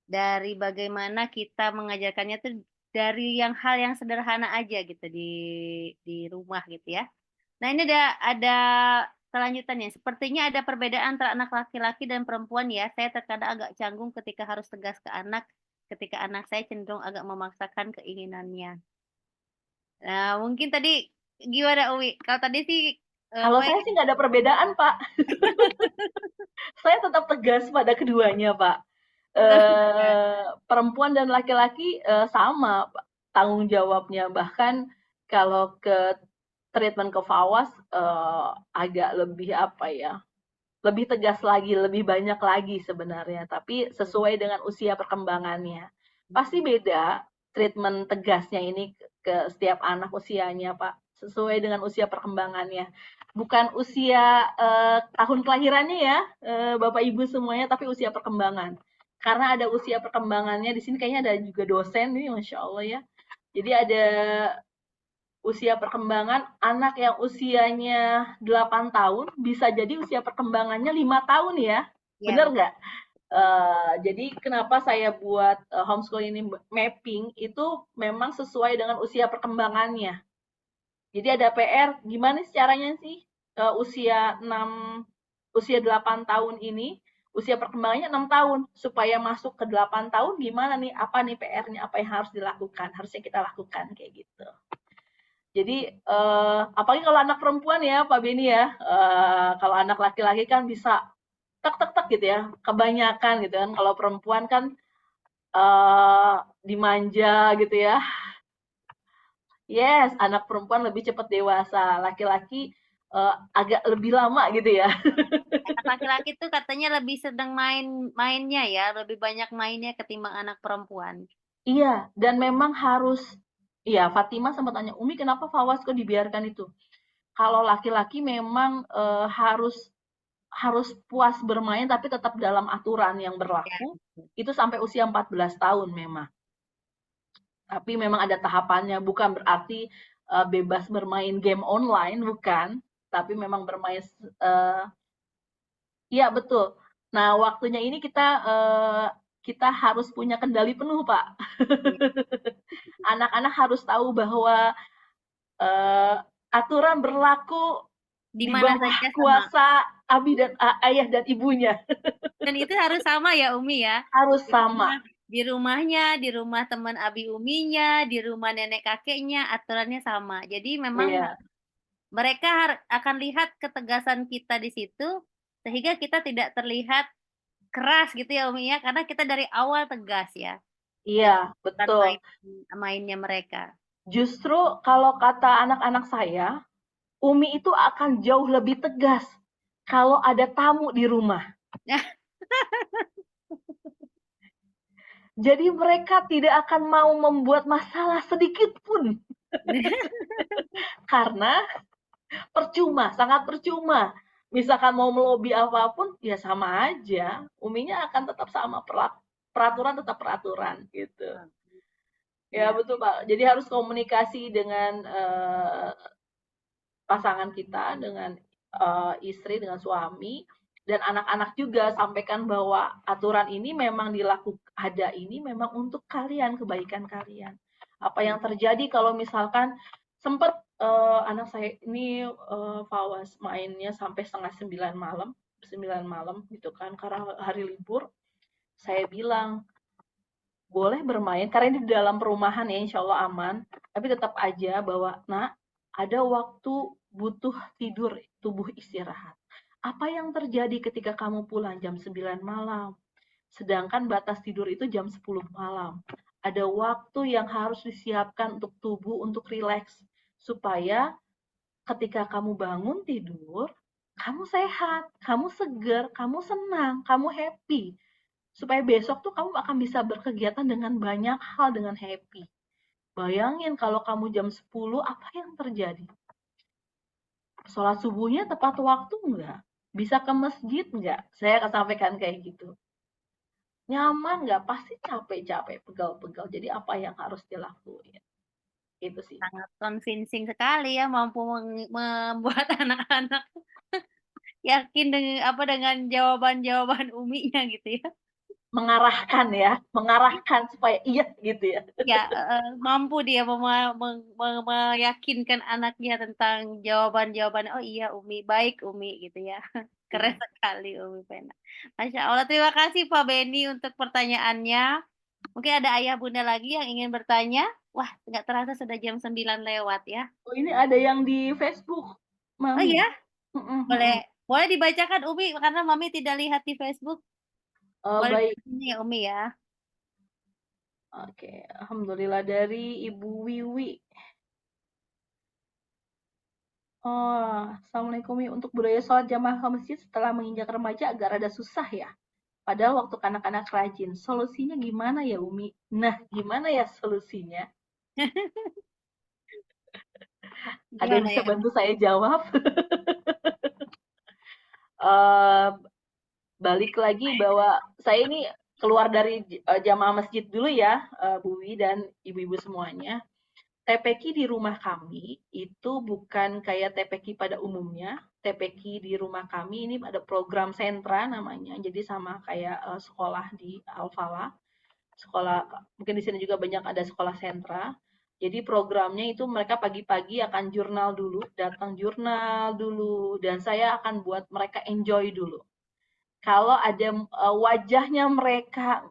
dari bagaimana kita mengajarkannya tuh dari hal yang sederhana aja gitu di rumah gitu ya. Nah ini ada kelanjutannya. Sepertinya ada perbedaan antara anak laki-laki dan perempuan ya. Saya terkadang agak canggung ketika harus tegas ke anak, ketika anak saya cenderung agak memaksakan keinginannya. Nah mungkin tadi gimana Uwi? Kalau tadi sih Kalau apa saya sih nggak ada perbedaan Pak, saya tetap tegas pada keduanya Pak. Perempuan dan laki-laki sama Pak, tanggung jawabnya, bahkan kalau ke treatment ke Fawaz agak lebih apa ya, lebih tegas lagi, lebih banyak lagi sebenarnya, tapi sesuai dengan usia perkembangannya. Pasti beda treatment tegasnya ini ke setiap anak usianya, Pak. Sesuai dengan usia perkembangannya. Bukan usia tahun kelahirannya ya, Bapak Ibu semuanya, tapi usia perkembangan. Karena ada usia perkembangannya, di sini kayaknya ada juga dosen nih, Masya Allah ya. Jadi ada usia perkembangan anak yang usianya 8 tahun bisa jadi usia perkembangannya 5 tahun ya. ya, Bener nggak? Jadi kenapa saya buat homeschool ini mapping itu memang sesuai dengan usia perkembangannya. Jadi ada PR gimana sih caranya sih usia 8 tahun ini usia perkembangannya 6 tahun supaya masuk ke 8 tahun gimana nih, apa nih PR-nya, apa yang harus dilakukan, harusnya kita lakukan kayak gitu. Jadi apalagi kalau anak perempuan ya Pak Beni ya, kalau anak laki-laki kan bisa tek tek tek gitu ya, kebanyakan gitu kan. Kalau perempuan kan dimanja gitu ya. Yes, anak perempuan lebih cepat dewasa, laki-laki agak lebih lama gitu ya. Anak laki-laki tuh katanya lebih sedang mainnya ya, lebih banyak mainnya ketimbang anak perempuan. Iya, dan memang harus, iya Fatima sempat tanya, Umi kenapa Fawas kok dibiarkan itu? Kalau laki-laki memang harus harus puas bermain tapi tetap dalam aturan yang Ya. berlaku, itu sampai usia 14 tahun memang. Tapi memang ada tahapannya, bukan berarti bebas bermain game online, bukan. Tapi memang bermain, iya betul. Nah, waktunya ini kita harus punya kendali penuh, Pak. Iya. Anak-anak harus tahu bahwa eh, aturan berlaku Di di mana bawah saja sama. kuasa abi dan ayah dan ibunya. Dan itu harus sama ya Umi ya. Harus Di sama. rumah, di rumahnya, di rumah teman abi uminya, di rumah nenek kakeknya, aturannya sama. Jadi memang Iya, mereka akan lihat ketegasan kita di situ, sehingga kita tidak terlihat keras gitu ya Umi ya, karena kita dari awal tegas ya, iya, dengan aturan betul. mainnya mereka. Justru kalau kata anak-anak saya, Umi itu akan jauh lebih tegas kalau ada tamu di rumah. Jadi mereka tidak akan mau membuat masalah sedikit pun. Karena percuma, sangat percuma. Misalkan mau melobi apapun, ya sama aja. Uminya akan tetap sama, peraturan tetap peraturan gitu. Ya Ya, betul Pak. Jadi harus komunikasi dengan pasangan kita, dengan istri, dengan suami, dan anak-anak juga sampaikan bahwa aturan ini memang ada ini memang untuk kalian, kebaikan kalian. Apa yang terjadi kalau misalkan sempat anak saya ini Fawas mainnya sampai setengah 9 malam gitu kan, karena hari libur. Saya bilang boleh bermain karena ini di dalam perumahan ya, insya Allah aman. Tapi tetap aja bahwa, nak, ada waktu butuh tidur, tubuh istirahat. Apa yang terjadi ketika kamu pulang jam 9 malam? Sedangkan batas tidur itu jam 10 malam. Ada waktu yang harus disiapkan untuk tubuh, untuk rileks. Supaya ketika kamu bangun tidur, kamu sehat, kamu segar, kamu senang, kamu happy. Supaya besok tuh kamu akan bisa berkegiatan dengan banyak hal dengan happy. Bayangin kalau kamu jam 10, apa yang terjadi? Sholat subuhnya tepat waktu nggak? Bisa ke masjid nggak? Saya akan sampaikan kayak gitu. Nyaman nggak? Pasti capek-capek, pegal-pegal. Jadi apa yang harus dilakuin? Itu sih. sangat convincing sekali ya, mampu membuat anak-anak yakin dengan dengan jawaban-jawaban uminya gitu ya. Mengarahkan supaya iya gitu ya. Ya, mampu dia meyakinkan anaknya tentang jawaban-jawaban, "Oh iya Umi, baik Umi," gitu ya. Keren sekali Umi Pena. Masya Allah, terima kasih Pak Beni untuk pertanyaannya. Mungkin ada ayah bunda lagi yang ingin bertanya? Wah, nggak terasa sudah jam 9 lewat ya. Oh, ini ada yang di Facebook, Oh Mami. iya, Mm-mm, boleh mm-mm. boleh dibacakan Umi, karena Mami tidak lihat di Facebook. Boleh Baik, ini ya Umi ya. oke. Alhamdulillah dari Ibu Wiwi. Oh, Assalamualaikum ya. Untuk budaya sholat jamaah ke masjid setelah menginjak remaja agak rada susah ya. Padahal waktu kanak-kanak rajin. Solusinya gimana ya, Umi? Nah, gimana ya solusinya? Ada yang Gimana bisa ya Umi? bantu saya jawab? Eh, Balik lagi bahwa saya ini keluar dari jamaah masjid dulu ya, Bu Wi dan ibu-ibu semuanya. TPQ di rumah kami itu bukan kayak TPQ pada umumnya. TPQ di rumah kami ini ada program sentra namanya. Jadi sama kayak sekolah di Al-Falah. Sekolah mungkin di sini juga banyak ada sekolah sentra. Jadi programnya itu mereka pagi-pagi akan jurnal dulu, datang jurnal dulu, dan saya akan buat mereka enjoy dulu. Kalau ada wajahnya mereka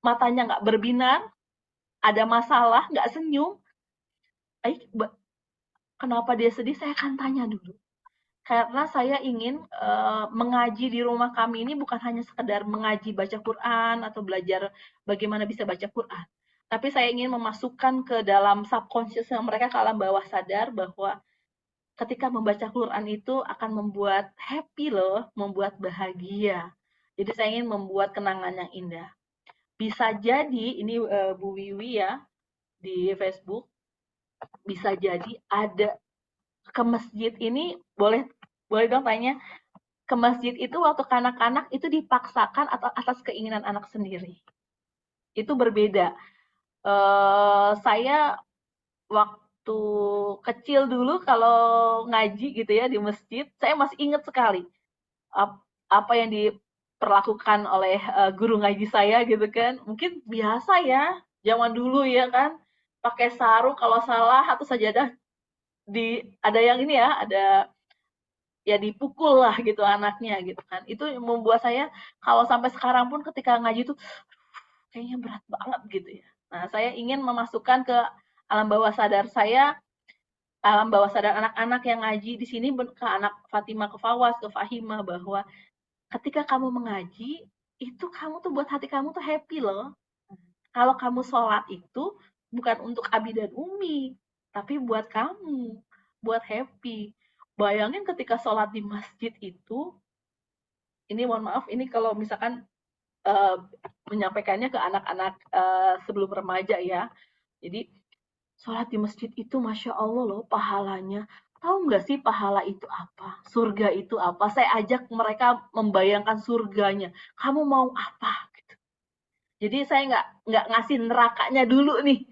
matanya nggak berbinar, ada masalah, nggak senyum, kenapa dia sedih? Saya akan tanya dulu. Karena saya ingin mengaji di rumah kami ini bukan hanya sekedar mengaji baca Quran atau belajar bagaimana bisa baca Quran. tapi saya ingin memasukkan ke dalam subconsciousnya mereka, ke alam bawah sadar, bahwa ketika membaca Quran itu akan membuat happy loh, membuat bahagia. Jadi saya ingin membuat kenangan yang indah. Bisa jadi ini Bu Wiwi ya di Facebook, bisa jadi ada ke masjid ini, boleh boleh dong tanya, ke masjid itu waktu kanak-kanak itu dipaksakan atau atas keinginan anak sendiri. Itu berbeda. Saya waktu kecil dulu kalau ngaji gitu ya di masjid, saya masih ingat sekali apa yang diperlakukan oleh guru ngaji saya gitu kan. Mungkin biasa ya, zaman dulu ya kan, pakai sarung kalau salah atau sajadah ada yang ini ya, ada ya dipukul lah gitu anaknya gitu kan. Itu membuat saya kalau sampai sekarang pun ketika ngaji tuh kayaknya berat banget gitu ya. Nah, saya ingin memasukkan ke alam bawah sadar saya, alam bawah sadar anak-anak yang ngaji di sini, ke anak Fatimah, ke Fawas, ke Fahimah, bahwa ketika kamu mengaji, itu kamu tuh buat hati kamu tuh happy loh. Kalau kamu sholat itu bukan untuk Abi dan Umi, tapi buat kamu, buat happy. Bayangin ketika sholat di masjid itu, ini mohon maaf, ini kalau misalkan menyampaikannya ke anak-anak sebelum remaja ya. Jadi sholat di masjid itu Masya Allah loh pahalanya. Tahu nggak sih pahala itu apa? Surga itu apa? Saya ajak mereka membayangkan surganya. Kamu mau apa? Gitu. Jadi saya nggak ngasih nerakanya dulu nih,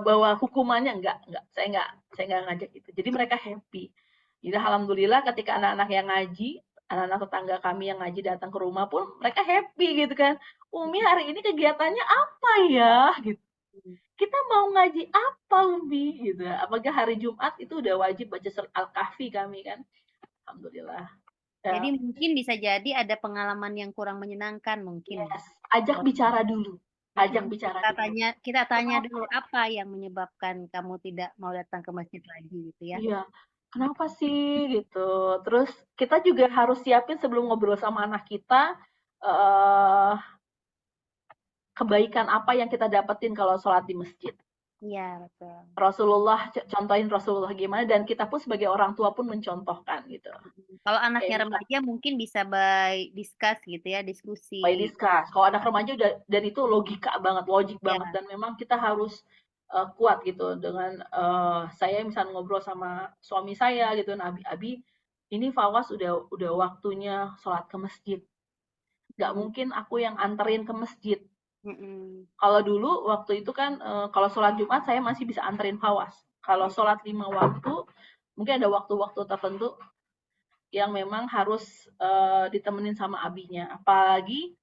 bahwa hukumannya nggak. Saya nggak ngajak itu. Jadi mereka happy. Jadi alhamdulillah ketika anak-anak yang ngaji, anak-anak tetangga kami yang ngaji datang ke rumah pun mereka happy gitu kan. Umi hari ini kegiatannya apa ya? Gitu. Kita mau ngaji apa Umi gitu. Apalagi hari Jumat itu udah wajib baca surat Al-Kahfi kami kan. Alhamdulillah. Ya, Jadi mungkin bisa jadi ada pengalaman yang kurang menyenangkan mungkin. yes. Ajak bicara dulu. Ajak bicara dulu. Kita tanya dulu apa yang menyebabkan kamu tidak mau datang ke masjid lagi gitu ya. Iya. Kenapa sih gitu. Terus kita juga harus siapin sebelum ngobrol sama anak kita, kebaikan apa yang kita dapetin kalau sholat di masjid. Iya, betul. Rasulullah, contohin Rasulullah gimana, dan kita pun sebagai orang tua pun mencontohkan gitu. Kalau anaknya Kayak remaja mungkin bisa by discuss gitu ya, diskusi. by discuss. Kalau anak remaja udah, dan itu logika banget, logik Ya. banget, dan memang kita harus kuat gitu dengan saya misalnya ngobrol sama suami saya gitu, nah, Abi, ini Fawas udah waktunya sholat ke masjid. Gak mungkin aku yang anterin ke masjid. Kalau dulu waktu itu kan kalau sholat Jumat saya masih bisa anterin Fawas. Kalau sholat 5 waktu, mungkin ada waktu-waktu tertentu yang memang harus ditemenin sama abinya. Apalagi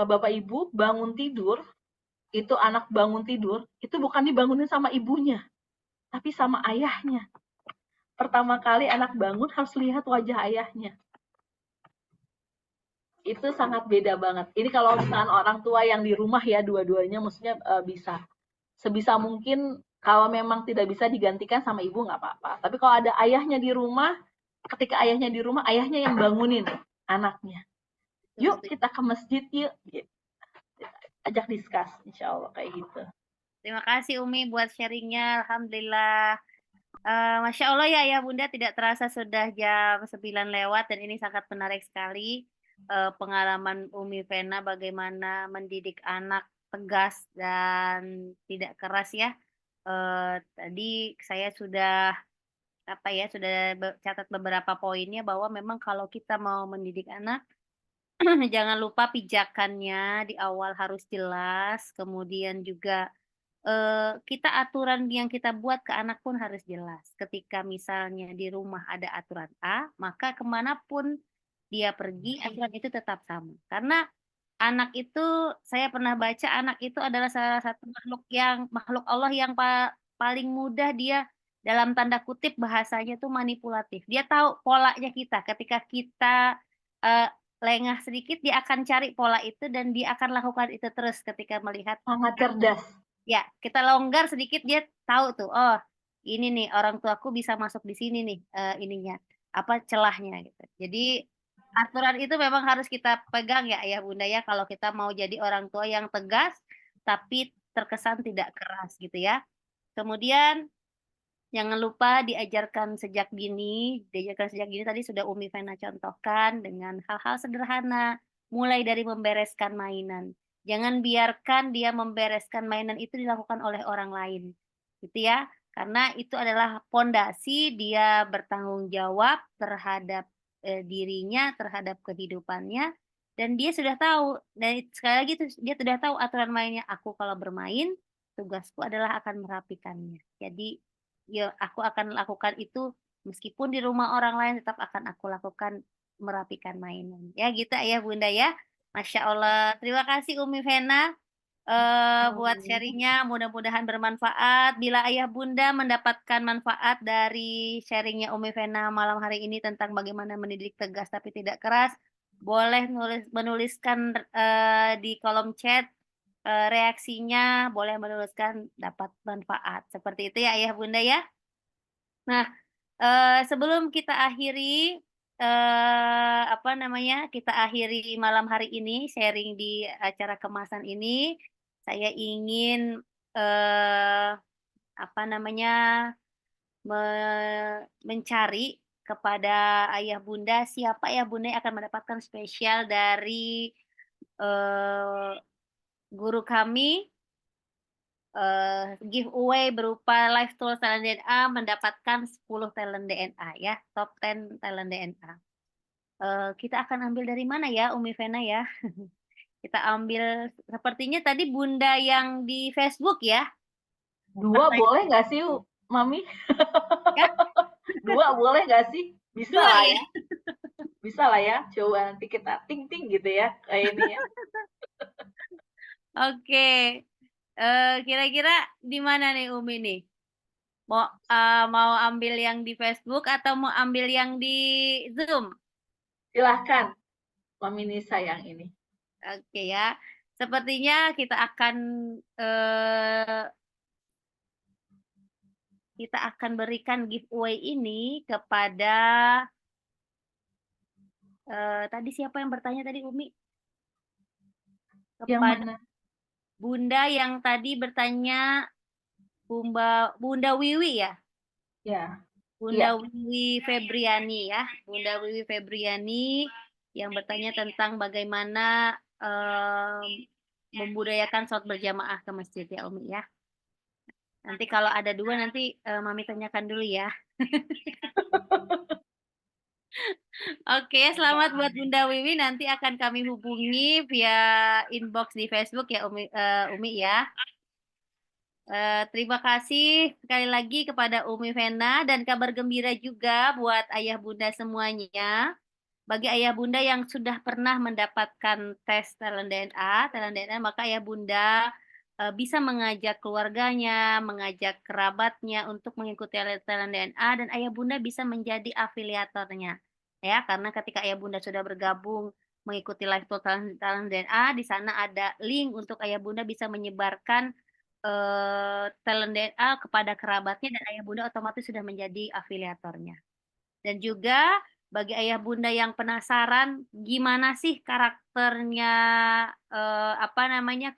Bapak Ibu bangun tidur, itu anak bangun tidur, itu bukan dibangunin sama ibunya, tapi sama ayahnya. Pertama kali anak bangun harus lihat wajah ayahnya. Itu sangat beda banget. Ini kalau misalkan orang tua yang di rumah ya, dua-duanya maksudnya bisa. Sebisa mungkin kalau memang tidak bisa digantikan sama ibu nggak apa-apa. Tapi kalau ada ayahnya di rumah, ketika ayahnya di rumah, ayahnya yang bangunin anaknya. Yuk kita ke masjid yuk. Ajak discuss, insya Allah kayak gitu. Terima kasih Umi buat sharingnya. Alhamdulillah. Masya Allah ya Bunda, tidak terasa sudah jam 9 lewat dan ini sangat menarik sekali. Pengalaman Umi Vena bagaimana mendidik anak tegas dan tidak keras ya. Tadi saya sudah catat beberapa poinnya bahwa memang kalau kita mau mendidik anak jangan lupa pijakannya di awal harus jelas, kemudian juga kita aturan yang kita buat ke anak pun harus jelas. Ketika misalnya di rumah ada aturan A, maka kemanapun dia pergi, aturan itu tetap sama. Karena anak itu, saya pernah baca anak itu adalah salah satu makhluk Allah yang paling mudah dia dalam tanda kutip bahasanya tuh manipulatif. Dia tahu polanya kita. Ketika kita lengah sedikit, dia akan cari pola itu dan dia akan lakukan itu terus ketika melihat. Sangat cerdas. Ya, kita longgar sedikit dia tahu tuh, oh ini nih orang tuaku bisa masuk di sini nih ininya, apa celahnya gitu. Jadi aturan itu memang harus kita pegang ya Ayah Bunda ya kalau kita mau jadi orang tua yang tegas, tapi terkesan tidak keras gitu ya. Kemudian jangan lupa diajarkan sejak dini tadi sudah Umi Fena contohkan dengan hal-hal sederhana, mulai dari membereskan mainan. Jangan biarkan dia membereskan mainan itu dilakukan oleh orang lain, gitu ya. Karena itu adalah pondasi dia bertanggung jawab terhadap dirinya, terhadap kehidupannya, dan dia sudah tahu. Dan sekali lagi dia sudah tahu aturan mainnya. Aku kalau bermain, tugasku adalah akan merapikannya. Jadi ya, aku akan lakukan itu meskipun di rumah orang lain tetap akan aku lakukan merapikan mainan. Ya gitu Ayah Bunda ya. Masya Allah. Terima kasih Umi Vena buat sharingnya. Mudah-mudahan bermanfaat. Bila Ayah Bunda mendapatkan manfaat dari sharingnya Umi Vena malam hari ini tentang bagaimana mendidik tegas tapi tidak keras, boleh menuliskan di kolom chat reaksinya, boleh menuliskan dapat manfaat. Seperti itu ya Ayah Bunda ya. Nah, sebelum kita akhiri, kita akhiri malam hari ini sharing di acara kemasan ini, saya ingin, eee, apa namanya, me mencari kepada Ayah Bunda, siapa Ayah Bunda yang akan mendapatkan spesial dari, eee, guru kami. Giveaway berupa live tools talent DNA mendapatkan 10 talent DNA ya, top 10 talent DNA. Kita akan ambil dari mana ya Umi Vena ya? Kita ambil sepertinya tadi Bunda yang di Facebook ya? 2 boleh nggak sih, Mami? Ya, 2 boleh nggak sih? Bisa 2 lah ya? ya? Bisa lah ya? Coba nanti kita ting-ting gitu ya, kayak ini ya. Oke. Kira-kira di mana nih Umi nih? Mau ambil yang di Facebook atau mau ambil yang di Zoom? Silahkan, Mami Nisa yang ini. Oke ya. Sepertinya eee, kita akan berikan giveaway ini kepada, tadi siapa yang bertanya tadi Umi? Yang Kepada mana? Bunda yang tadi bertanya, Bunda Wiwi ya? Ya, Bunda iya. Wiwi Febriani ya, Bunda Wiwi Febriani yang bertanya tentang bagaimana, membudayakan sholat berjamaah ke masjid ya Umi ya. Nanti kalau ada 2 nanti, Mami tanyakan dulu ya. Oke, selamat buat Bunda Wiwi, nanti akan kami hubungi via inbox di Facebook ya Umi ya. Terima kasih sekali lagi kepada Umi Vena dan kabar gembira juga buat ayah bunda semuanya. Bagi ayah bunda yang sudah pernah mendapatkan tes talent DNA, maka ayah bunda bisa mengajak keluarganya, mengajak kerabatnya untuk mengikuti talent DNA dan ayah bunda bisa menjadi afiliatornya. Ya, karena ketika ayah bunda sudah bergabung mengikuti live tour talent DNA, di sana ada link untuk ayah bunda bisa menyebarkan talent DNA kepada kerabatnya dan ayah bunda otomatis sudah menjadi afiliatornya. Dan juga bagi ayah bunda yang penasaran gimana sih karakternya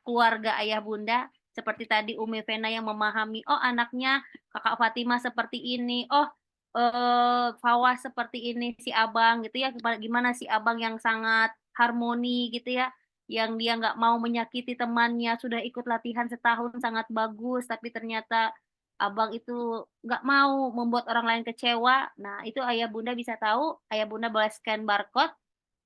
keluarga ayah bunda seperti tadi Umi Vena yang memahami oh anaknya Kakak Fatima seperti ini, oh Fawaz seperti ini si Abang gitu ya, gimana si Abang yang sangat harmoni gitu ya, yang dia nggak mau menyakiti temannya, sudah ikut latihan setahun sangat bagus, tapi ternyata Abang itu nggak mau membuat orang lain kecewa. Nah, itu ayah bunda bisa tahu, ayah bunda boleh scan barcode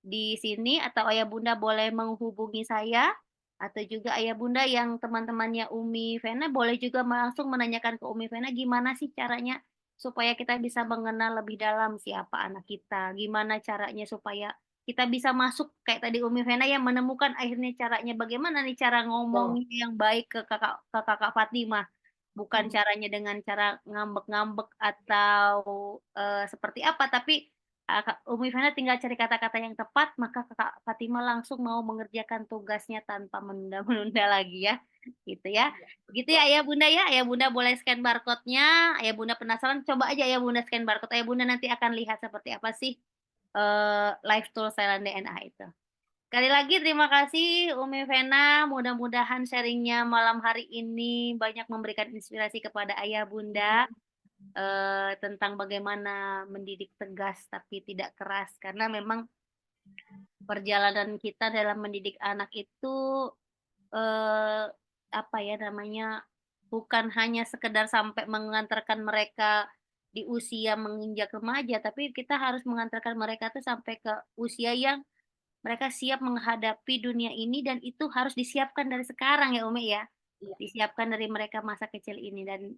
di sini atau ayah bunda boleh menghubungi saya, atau juga ayah bunda yang teman-temannya Umi Vena boleh juga langsung menanyakan ke Umi Vena gimana sih caranya supaya kita bisa mengenal lebih dalam siapa anak kita, gimana caranya supaya kita bisa masuk kayak tadi Umi Vena yang menemukan akhirnya caranya bagaimana nih cara Betul. ngomongnya yang baik ke Kakak Fatimah. Bukan caranya dengan cara ngambek-ngambek atau, seperti apa, tapi, Umi Fana tinggal cari kata-kata yang tepat, maka Kakak Fatimah langsung mau mengerjakan tugasnya tanpa menunda-menunda lagi ya, gitu ya. Iya, Gitu betul. ya Ayah Bunda ya, Ayah Bunda boleh scan barcode-nya, Ayah Bunda penasaran coba aja Ayah Bunda scan barcode, Ayah Bunda nanti akan lihat seperti apa sih, live tool silent DNA itu. Sekali lagi terima kasih Umi Vena, mudah-mudahan sharingnya malam hari ini banyak memberikan inspirasi kepada ayah bunda tentang bagaimana mendidik tegas tapi tidak keras karena memang perjalanan kita dalam mendidik anak itu eh, apa ya namanya bukan hanya sekedar sampai mengantarkan mereka di usia menginjak remaja, tapi kita harus mengantarkan mereka tuh sampai ke usia yang mereka siap menghadapi dunia ini dan itu harus disiapkan dari sekarang ya Umi ya. Iya. Disiapkan dari mereka masa kecil ini dan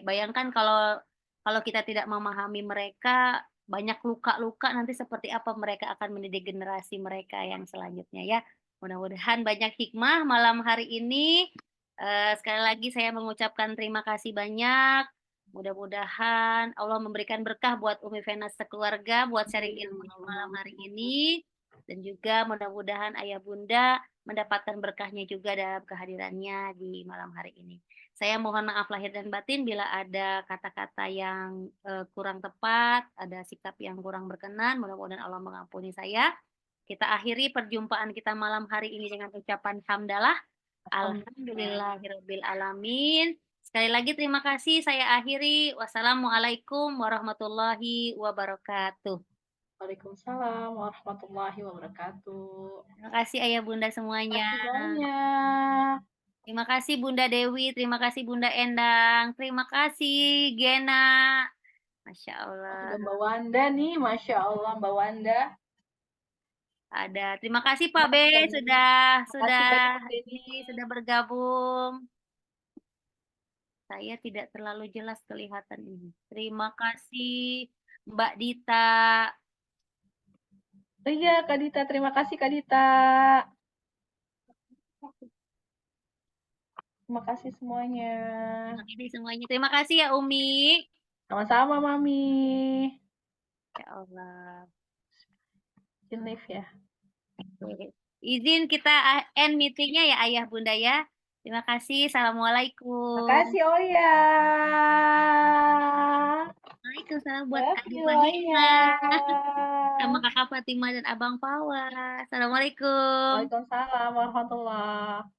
bayangkan kalau kalau kita tidak memahami mereka banyak luka-luka nanti seperti apa mereka akan mendidik generasi mereka yang selanjutnya ya. Mudah-mudahan banyak hikmah malam hari ini. Sekali lagi saya mengucapkan terima kasih banyak. Mudah-mudahan Allah memberikan berkah buat Umi Vena sekeluarga, buat sharing ilmu di malam hari ini. Dan juga mudah-mudahan ayah bunda mendapatkan berkahnya juga dalam kehadirannya di malam hari ini. Saya mohon maaf lahir dan batin bila ada kata-kata yang kurang tepat, ada sikap yang kurang berkenan. Mudah-mudahan Allah mengampuni saya. Kita akhiri perjumpaan kita malam hari ini dengan ucapan hamdalah. Alhamdulillahirabbil alamin. Sekali lagi terima kasih. Saya akhiri. Wassalamualaikum warahmatullahi wabarakatuh. Waalaikumsalam warahmatullahi wabarakatuh. Terima kasih ayah bunda Terima semuanya. kasih banyak. Terima kasih Bunda Dewi, terima kasih Bunda Endang, terima kasih Gena. Masya Allah. Ada Mbak Wanda nih, Masya Allah Mbak Wanda. Ada. Terima kasih Pak B Terima kasih Kak Denny. sudah bergabung. Saya tidak terlalu jelas kelihatan ini. Terima kasih Mbak Dita. Oh iya Kak Dita, terima kasih Kak Dita. Terima kasih semuanya. Terima kasih semuanya. Terima kasih ya Umi. Sama-sama Mami. Ya Allah. Izin live ya. Izin kita end meetingnya ya Ayah Bunda ya. Terima kasih. Assalamualaikum. Terima kasih Oya. Waalaikumsalam buat Love Adik you Mahena Oya. sama Kakak Fatima dan Abang Fawa. Assalamualaikum. Waalaikumsalam warahmatullahi